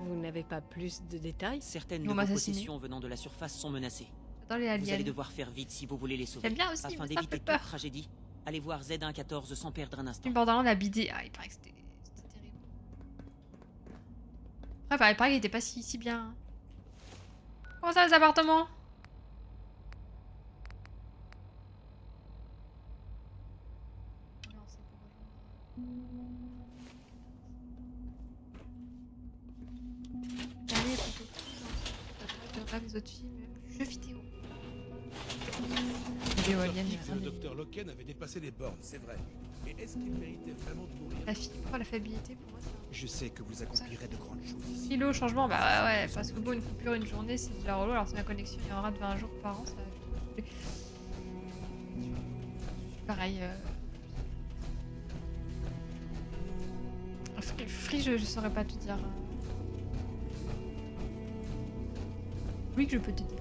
Vous n'avez pas plus de détails? Certaines Ils de vont vos m'assassiner. possessions venant de la surface sont menacées. Dans les Vous allez aliens. devoir faire vite si vous voulez les sauver. J'aime bien aussi, Afin mais ça d'éviter fait toute peur. tragédie, allez voir Z114 sans perdre un instant. Une Borderlands a bidé. Ah, il paraît que c'était terrible. Après, il paraît qu'il était pas si bien. Comment ça, les appartements? Non, c'est pour rejoindre. Dernier plutôt. Je rêve des autres films, jeux vidéo. Vidéo alien, Que le docteur Loken avait dépassé les bornes, c'est vrai. Mais est-ce qu'il méritait vraiment de mourir? La pourquoi la fiabilité pour moi ça. Je sais que vous accomplirez de grandes choses ici. Silo, changement, bah ouais, parce que bon, une coupure une journée, c'est déjà relou. Alors, si ma connexion il y aura de 20 jours par an, ça va être pareil. Free, je saurais pas te dire. Oui, que je peux te dire.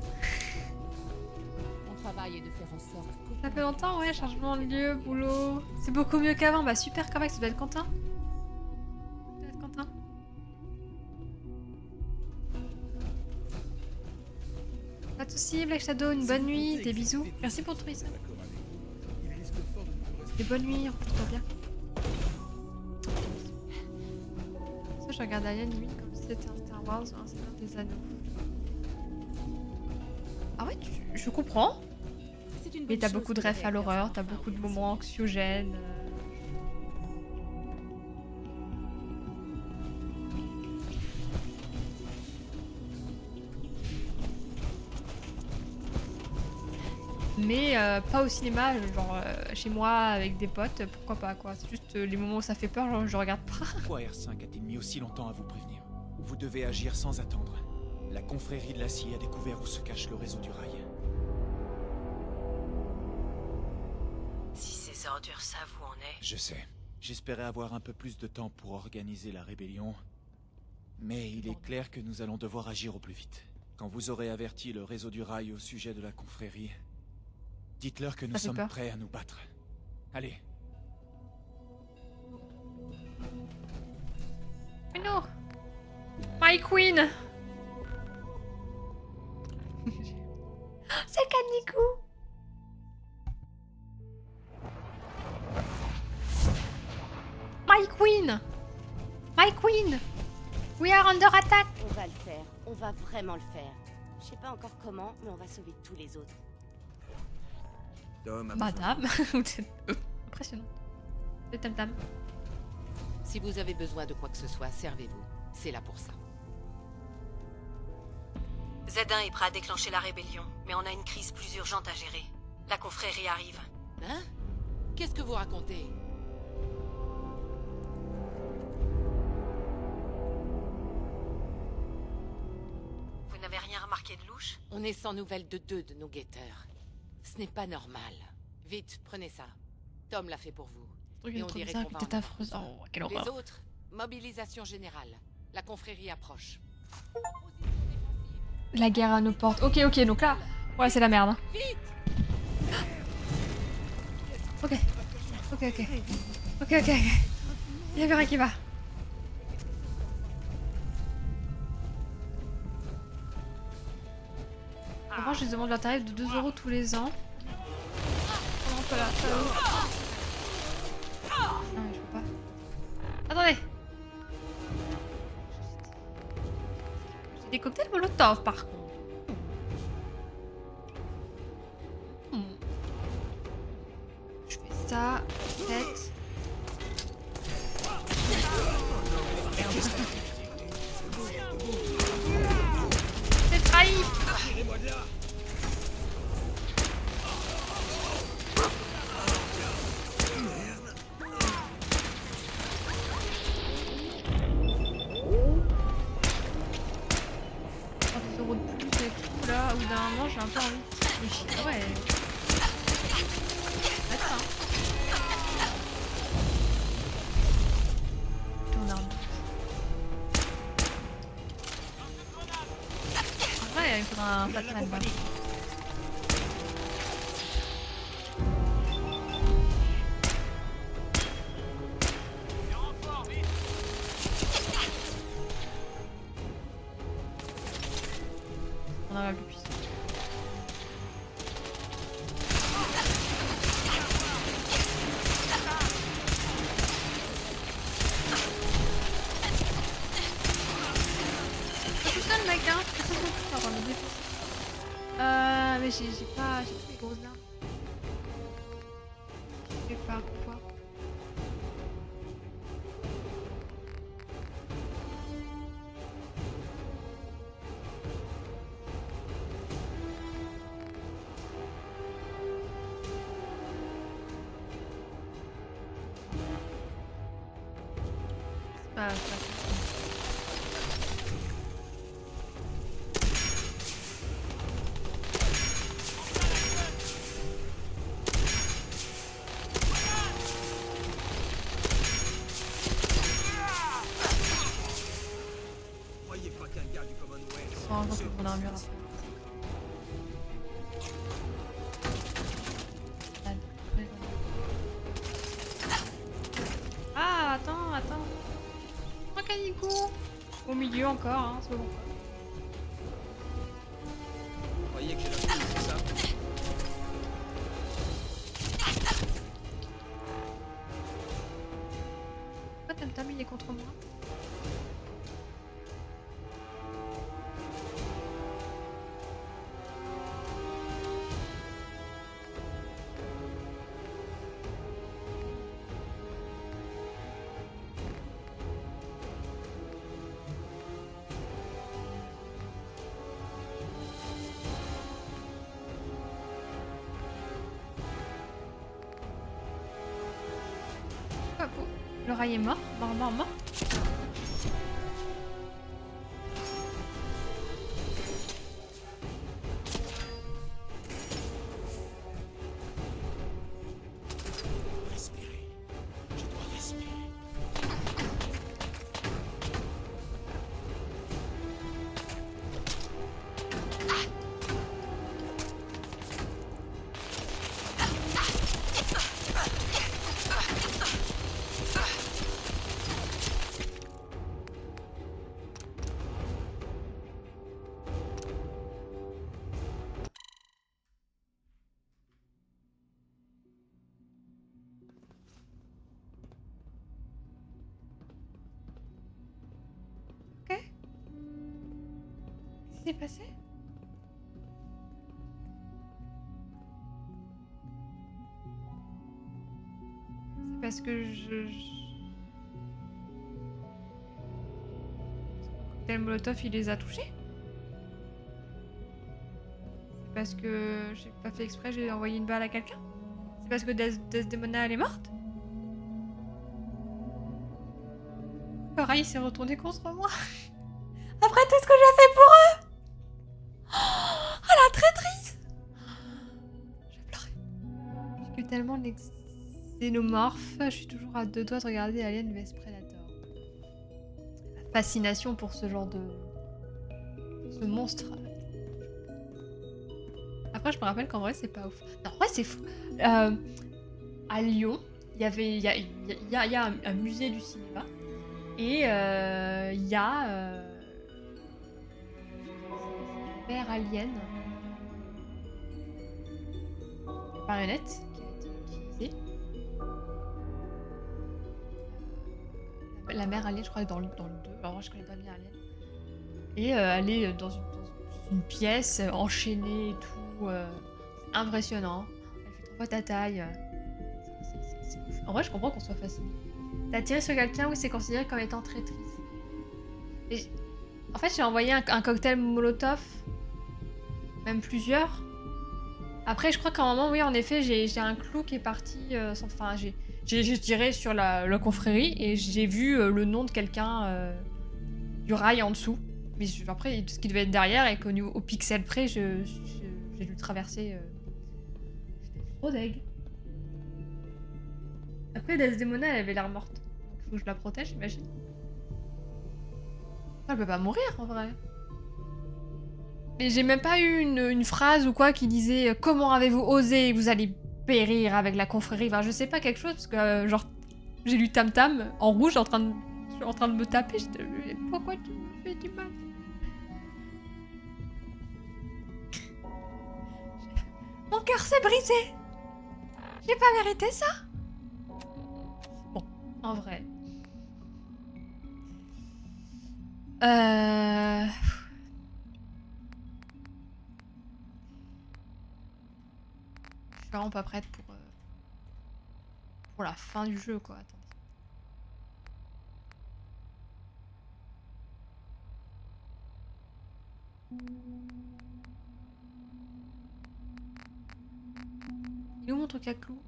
Mon travail est de faire en sorte que... Ça fait longtemps, ouais, changement de lieu, boulot. C'est beaucoup mieux qu'avant, bah super, correct, ça doit être Quentin. Ça doit être Quentin. Pas de soucis, Black Shadow, une bonne nuit, des bisous. Merci pour tout ça. Des bonnes nuits, repose-toi bien. Ça, je regarde Alien limite comme si c'était un Star Wars ou un Seigneur des Anneaux. Ah ouais, je comprends. Mais t'as beaucoup de refs à l'horreur, t'as beaucoup de moments anxiogènes. Mais pas au cinéma, genre chez moi avec des potes, pourquoi pas quoi. C'est juste les moments où ça fait peur, genre je regarde pas. Pourquoi R5 a-t-il mis aussi longtemps à vous prévenir? Vous devez agir sans attendre. La confrérie de l'acier a découvert où se cache le réseau du rail. Si ces ordures savent où on est... Je sais. J'espérais avoir un peu plus de temps pour organiser la rébellion. Mais il est clair que nous allons devoir agir au plus vite. Quand vous aurez averti le réseau du rail au sujet de la confrérie, dites-leur que nous sommes prêts à nous battre. Allez. Mais non! My Queen! C'est Kaneko! My Queen! My Queen! We are under attack! On va le faire. On va vraiment le faire. Je sais pas encore comment, mais on va sauver tous les autres. Madame, vous êtes impressionnante. Le tam-tam. Si vous avez besoin de quoi que ce soit, servez-vous. C'est là pour ça. Z1 est prêt à déclencher la rébellion, mais on a une crise plus urgente à gérer. La confrérie arrive. Hein? Qu'est-ce que vous racontez? Vous n'avez rien remarqué de louche? On est sans nouvelles de 2 de nos guetteurs. Ce n'est pas normal. Vite, prenez ça. Tom l'a fait pour vous. truc Et est on trop dirait bizarre, qu'on va avec en tête avoir affreuse. besoin. Oh, quelle Les horreur. autres, mobilisation générale. La confrérie approche. La guerre à nos portes. Ok, ok, donc là... Ouais, c'est la merde. Hein. Ok. Ok, ok. Ok, ok. Il y a plus rien qui va. Avant, je demande leur tarif de 2 € tous les ans. Oh non, pas là, pas là. Non, mais je peux pas. Attendez. J'ai des cocktails Molotov par contre. Je fais ça, tête. C'est trahi. Euros de plus et tout là, au bout d'un moment j'ai un peu envie. Mais ouais. Attends. Tourne en vrai, il faudra un Batman. On en a plus puissant. C'est tout ça le mec hein. Attends, le défonce. Mais j'ai pas les grosses armes. Je sais pas pourquoi. C'est pas Croyez pas qu'un gars du Commonwealth... On va contre mon armure après. Ah, attends. Un canico. Au milieu encore, hein, c'est bon. Vous croyez que j'ai la foule, c'est ça? Pourquoi Tam-Tam il est contre moi? Ah, bon. Le rail est mort, mort. Respirer. Je dois respirer. Qu'est-ce qui s'est passé? C'est parce que le cocktail Molotov il les a touchés? C'est parce que j'ai pas fait exprès, j'ai envoyé une balle à quelqu'un? C'est parce que Desdemona elle est morte? Le rail s'est retourné contre moi. Après tout ce que j'ai fait pour eux. Oh la traîtrise. Je vais pleurer. J'ai que tellement Xénomorphe. Je suis toujours à 2 doigts de regarder Alien vs Predator. La fascination pour ce genre de... ce monstre. Après, je me rappelle qu'en vrai, c'est pas ouf. Non, en vrai, c'est fou. À Lyon, il y a un musée du cinéma. Et il y a... Père Alien. Marionnette qui a été utilisée. La mère Alien, je crois, dans le 2. Alors moi, je connais pas bien Alien. Et elle est dans une pièce enchaînée et tout. C'est impressionnant. Elle fait 3 fois ta taille. C'est ouf. En vrai, je comprends qu'on soit fasciné. T'as tiré sur quelqu'un où c'est considéré comme étant traîtrise. Et en fait, j'ai envoyé un cocktail Molotov. Même plusieurs. Après, je crois qu'à un moment, oui, en effet, j'ai un clou qui est parti. Enfin, j'ai tiré sur la confrérie et j'ai vu le nom de quelqu'un du rail en dessous. Mais après, ce qui devait être derrière et au pixel près, j'ai dû traverser. J'étais trop deg. Après, Desdemona, elle avait l'air morte. Donc, il faut que je la protège, j'imagine. Elle peut pas mourir, en vrai. Mais j'ai même pas eu une phrase ou quoi qui disait « Comment avez-vous osé? Vous allez périr avec la confrérie. » Enfin, je sais pas, quelque chose, parce que, genre, j'ai lu Tam Tam en rouge, en train de me taper. J'étais « Pourquoi tu me fais du mal ?» Mon cœur s'est brisé. J'ai pas mérité ça. Bon, en vrai. Je suis vraiment pas prête pour la fin du jeu, quoi. Attendez. Il est où mon truc à clous?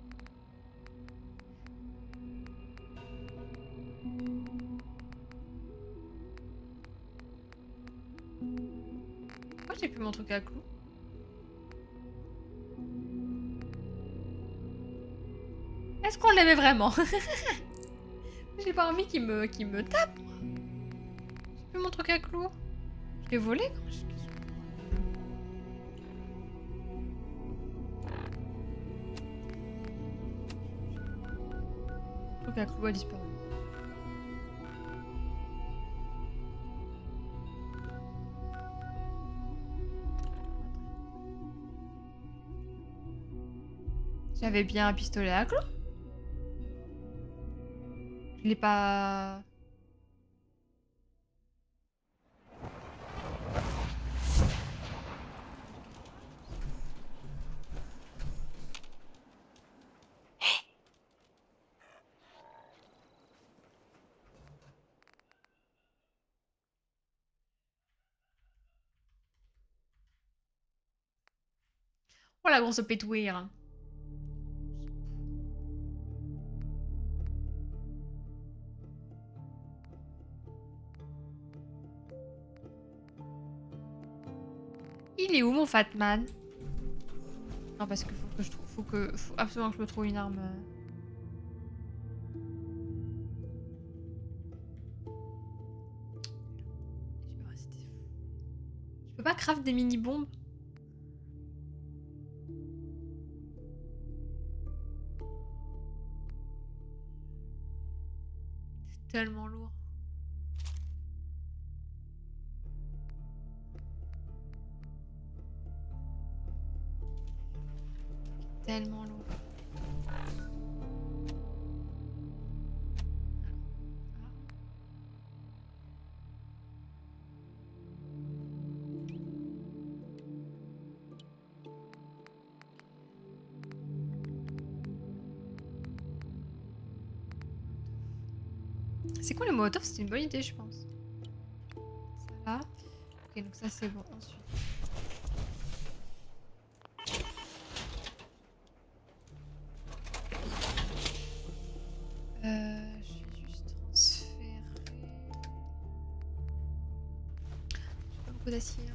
Pourquoi j'ai plus mon truc à clous? Est-ce qu'on l'aimait vraiment? J'ai pas envie qu'il me tape. J'ai plus mon truc à clous. Je l'ai volé quand je... Le truc à clous a disparu. J'avais bien un pistolet à clous. Je l'ai pas... Oh la grosse pétouire. Il est où mon Fatman? Non, parce que faut que je trouve, faut absolument que je me trouve une arme. Je peux pas craft des mini-bombes? C'est tellement lourd. Tellement lourd. C'est quoi le molotov? C'est une bonne idée, je pense. Ça là. Ok, donc ça c'est bon. Ensuite. Je vais juste transférer. J'ai pas beaucoup d'acier. Hein.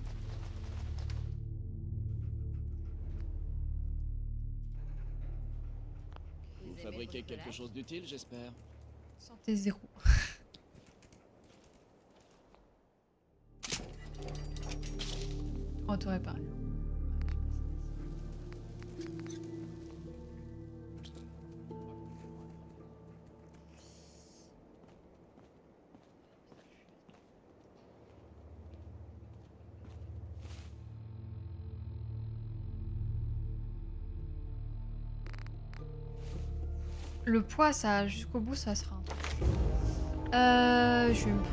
fabriquer quelque chose d'utile, j'espère. Santé 0. Auto-réparer. Le poids, ça, jusqu'au bout, ça sera un truc. Je vais me...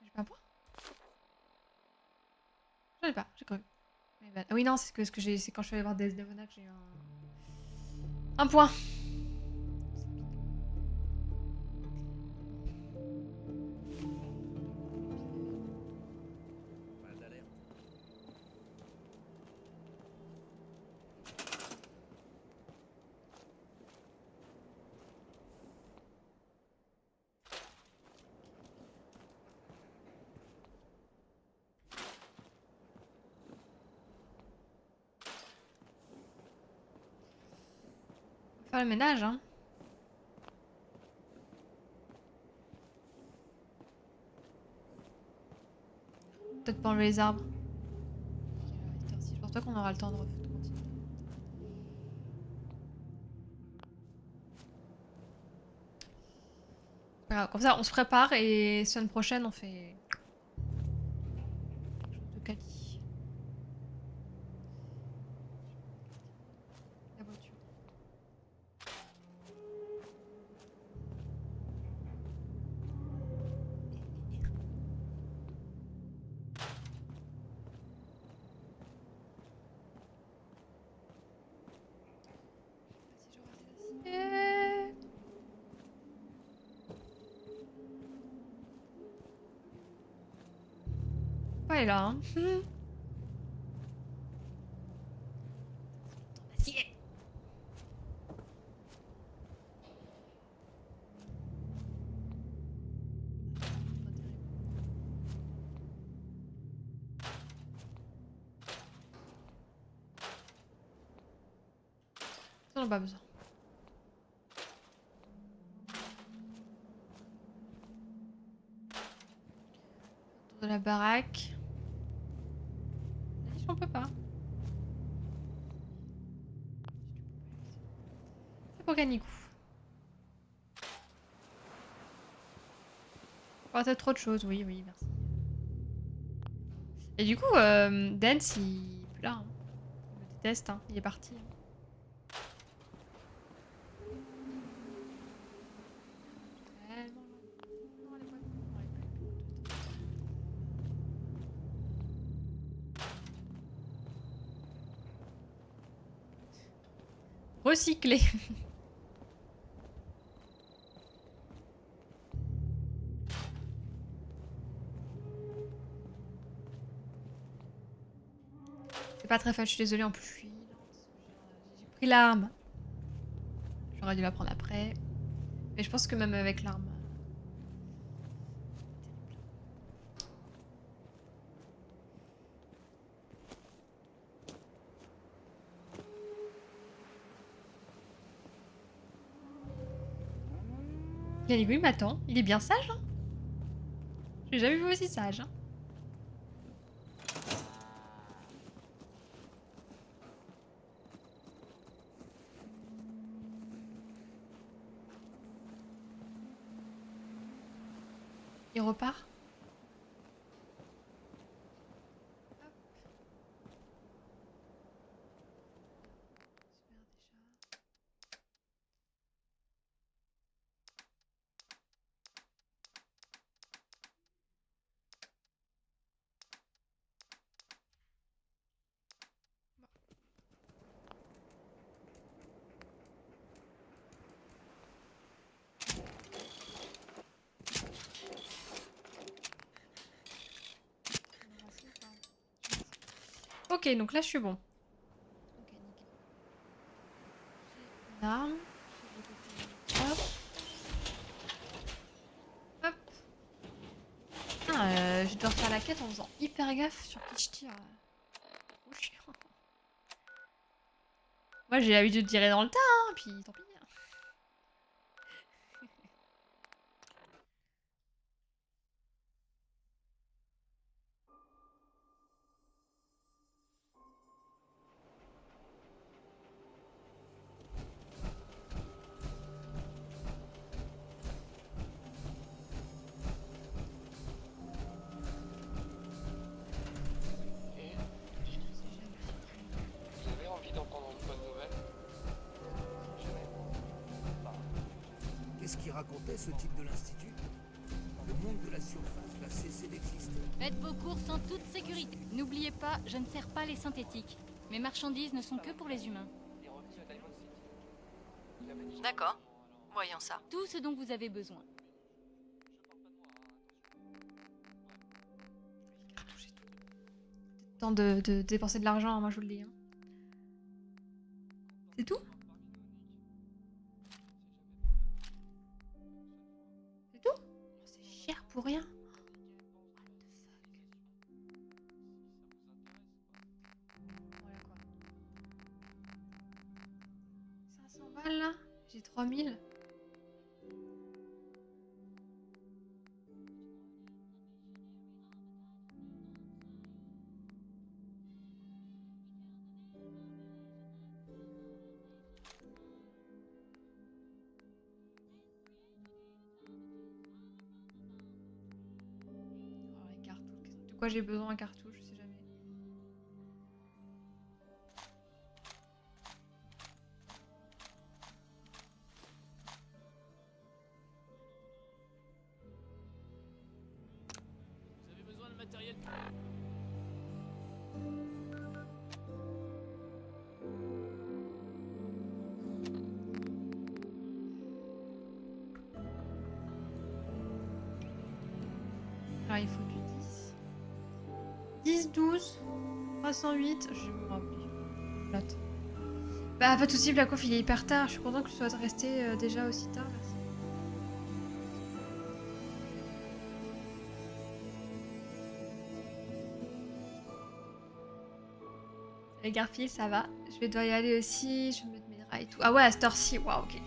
J'ai pas un point? J'en ai pas, j'ai cru. Ah oui, non, c'est ce que j'ai. C'est quand je suis allée voir Desdemona que j'ai eu un point. Faire le ménage, hein. Peut-être pas enlever les arbres. Je pense pas qu'on aura le temps de continuer. Voilà, comme ça, on se prépare et semaine prochaine, on fait quelque chose de quali. La voiture. Pas là, hein. Ça, on n'a pas besoin. Autour de la baraque. On peut pas. C'est pour Ganicou. Oh, t'as trop de choses, oui, oui, merci. Et du coup, Dance, il est plus là. Hein. Il me déteste, hein. Il est parti. Hein. Recycler. C'est pas très fun, je suis désolée, en plus je suis lente. J'ai pris l'arme. J'aurais dû la prendre après. Mais je pense que même avec l'arme... Galigou, il m'attend. Il est bien sage, hein. Je l'ai jamais vu aussi sage, hein. Il repart. Ok, donc là je suis bon. Ok, nickel. une arme. Hop. Hop. Ah, je dois faire la quête en faisant hyper gaffe sur qui je tire. Trop chiant. Moi j'ai l'habitude de tirer dans le tas, hein, puis tant pis. Vous avez envie d'entendre une bonne nouvelle? Qu'est-ce qu'il racontait ce type de l'institut? Le monde de la surface va cesser d'exister. Faites vos courses en toute sécurité. N'oubliez pas, je ne sers pas les synthétiques. Mes marchandises ne sont que pour les humains. D'accord. Voyons ça. Tout ce dont vous avez besoin. Temps de dépenser de l'argent, hein, moi je vous le dis. Hein. C'est tout? C'est tout? Oh, c'est cher pour rien. Voilà quoi. 500 balles là? J'ai 3000. De quoi j'ai besoin, un cartouche, je sais jamais. Vous avez besoin de matériel. Alors il faut du 10, 12, 308, je me rappelle. Plate. Bah pas de soucis, Blackhoff il est hyper tard, je suis content que tu sois resté déjà aussi tard, merci. Les Garfield, ça va. Je vais devoir y aller aussi, je vais mettre mes draps et tout. Ah ouais, à cette heure-ci, waouh, ok.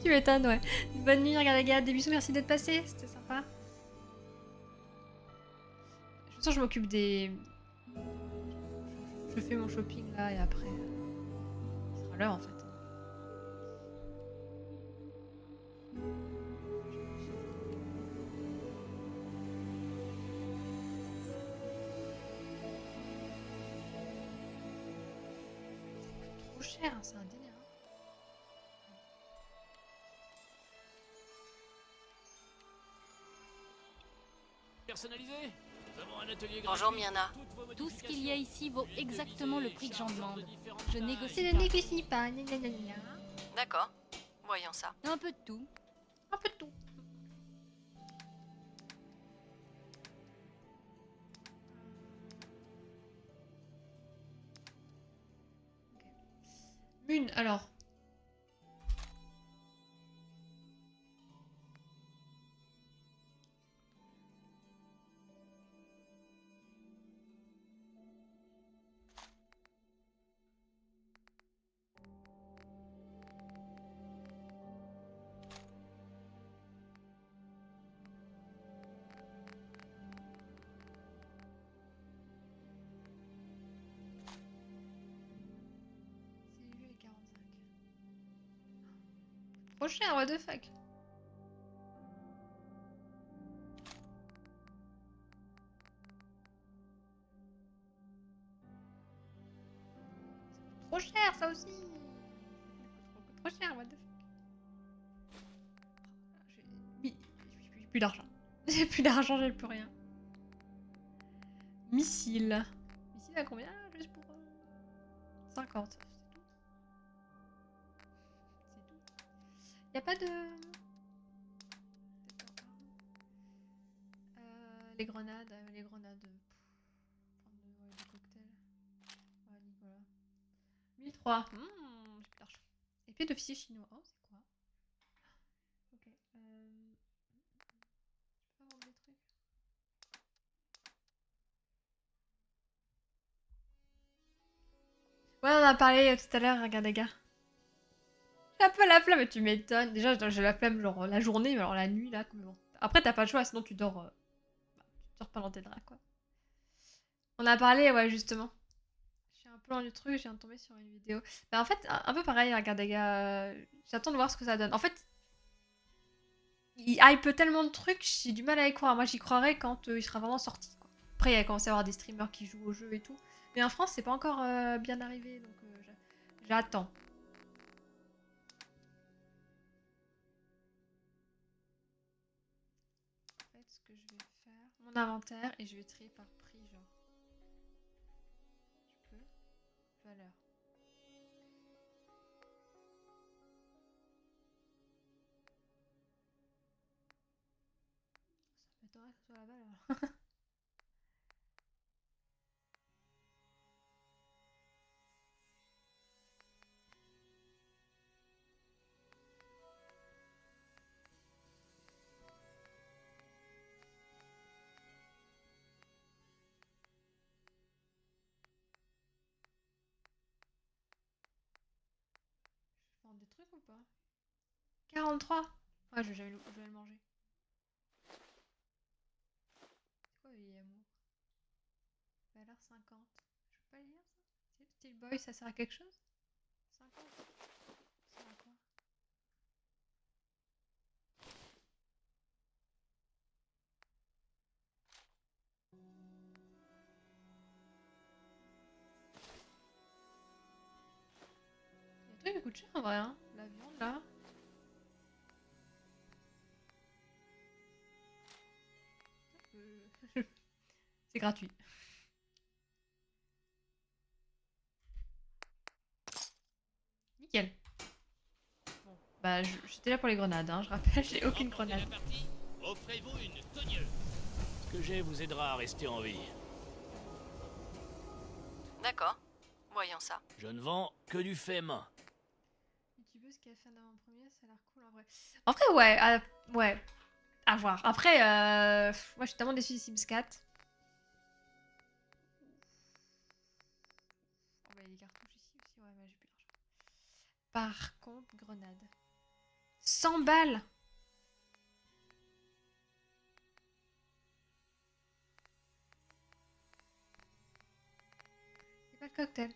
Tu m'étonnes, ouais. Bonne nuit, regarde la gars, des bisous, merci d'être passé, c'était sympa. De toute façon, je m'occupe des... Je fais mon shopping là et après... Ce sera l'heure en fait. Ça coûte trop cher, hein, c'est un délire. Personnalisé. Nous avons un atelier Bonjour gratuit. Miana. Tout ce qu'il y a ici vaut exactement le prix que j'en demande. Je négocie Je pas. négocie pas, gna gna gna gna. D'accord. Voyons ça. Un peu de tout. Un peu de tout. Mune, alors. C'est lui les 45. Trop cher, what the fuck. Trop cher, ça aussi. Trop cher, what the fuck. J'ai plus d'argent. J'ai plus d'argent, j'ai plus rien. Missile. Missile à combien? Juste pour 50. C'est tout. Y a pas de... les grenades, les grenades. Prendre des cocktails. Ouais, Nicolas. 1003. J'ai plus d'argent. Épée d'officier chinois. Oh, c'est quoi? Ok. Je peux pas vendre des trucs. Ouais, on en a parlé tout à l'heure, regarde les gars. J'ai un peu la flemme, tu m'étonnes. Déjà, j'ai la flemme genre la journée, mais alors la nuit là, comme bon. Après, t'as pas le choix, sinon tu dors. Tu dors pas dans tes draps, quoi. On a parlé, ouais, justement. Je suis un peu dans le truc, je viens de tomber sur une vidéo. Bah, en fait, un peu pareil, regarde les gars. J'attends de voir ce que ça donne. En fait, il hype tellement de trucs, j'ai du mal à y croire. Moi, j'y croirais quand il sera vraiment sorti, quoi. Après, il y a commencé à avoir des streamers qui jouent au jeu et tout. Mais en France, c'est pas encore bien arrivé, donc j'attends. En fait, ce que je vais faire, mon inventaire, et je vais trier par prix, genre. Je peux. Valeur. Ça m'étonnerait que ce soit la valeur. Je vais vendre des trucs ou pas? 43. Ouais, je vais le manger. C'est quoi amour? Valeur 50. Je peux pas lire ça? Steel Boy, ça sert à quelque chose? 50. Ça sert à quoi? Les trucs qui coûtent cher en vrai, hein. La viande là. C'est gratuit. Nickel. Bon, bah j'étais là pour les grenades, hein. Je rappelle, j'ai aucune grenade. Offrez-vous une togneuse. Ce que j'ai vous aidera à rester en vie. D'accord. Voyons ça. Je ne vends que du fait main. YouTubeuse qui a fait un avant-première, ça a l'air cool en vrai. En vrai, ouais, ouais. À voir. Après, moi je suis tellement déçue de Sims 4. On va y a des cartouches ici aussi, ouais, mais j'ai plus d'argent. Par contre, grenade. 100 balles! C'est pas le cocktail.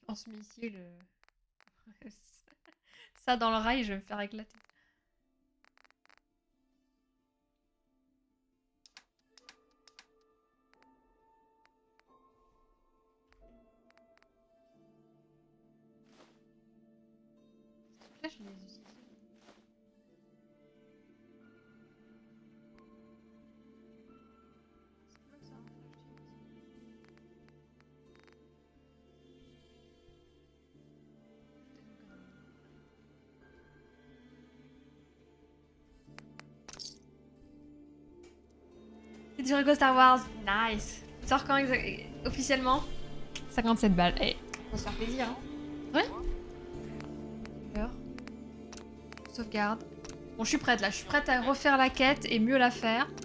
Lance-missile. Ça dans le rail, je vais me faire éclater. Là, je les utilise. C'est comme ça, C'est du Lego Star Wars, nice. Il sort quand officiellement? 57 balles. Eh, on va se faire plaisir, hein. Ouais. Sauvegarde. Bon, je suis prête là, je suis prête à refaire la quête et mieux la faire.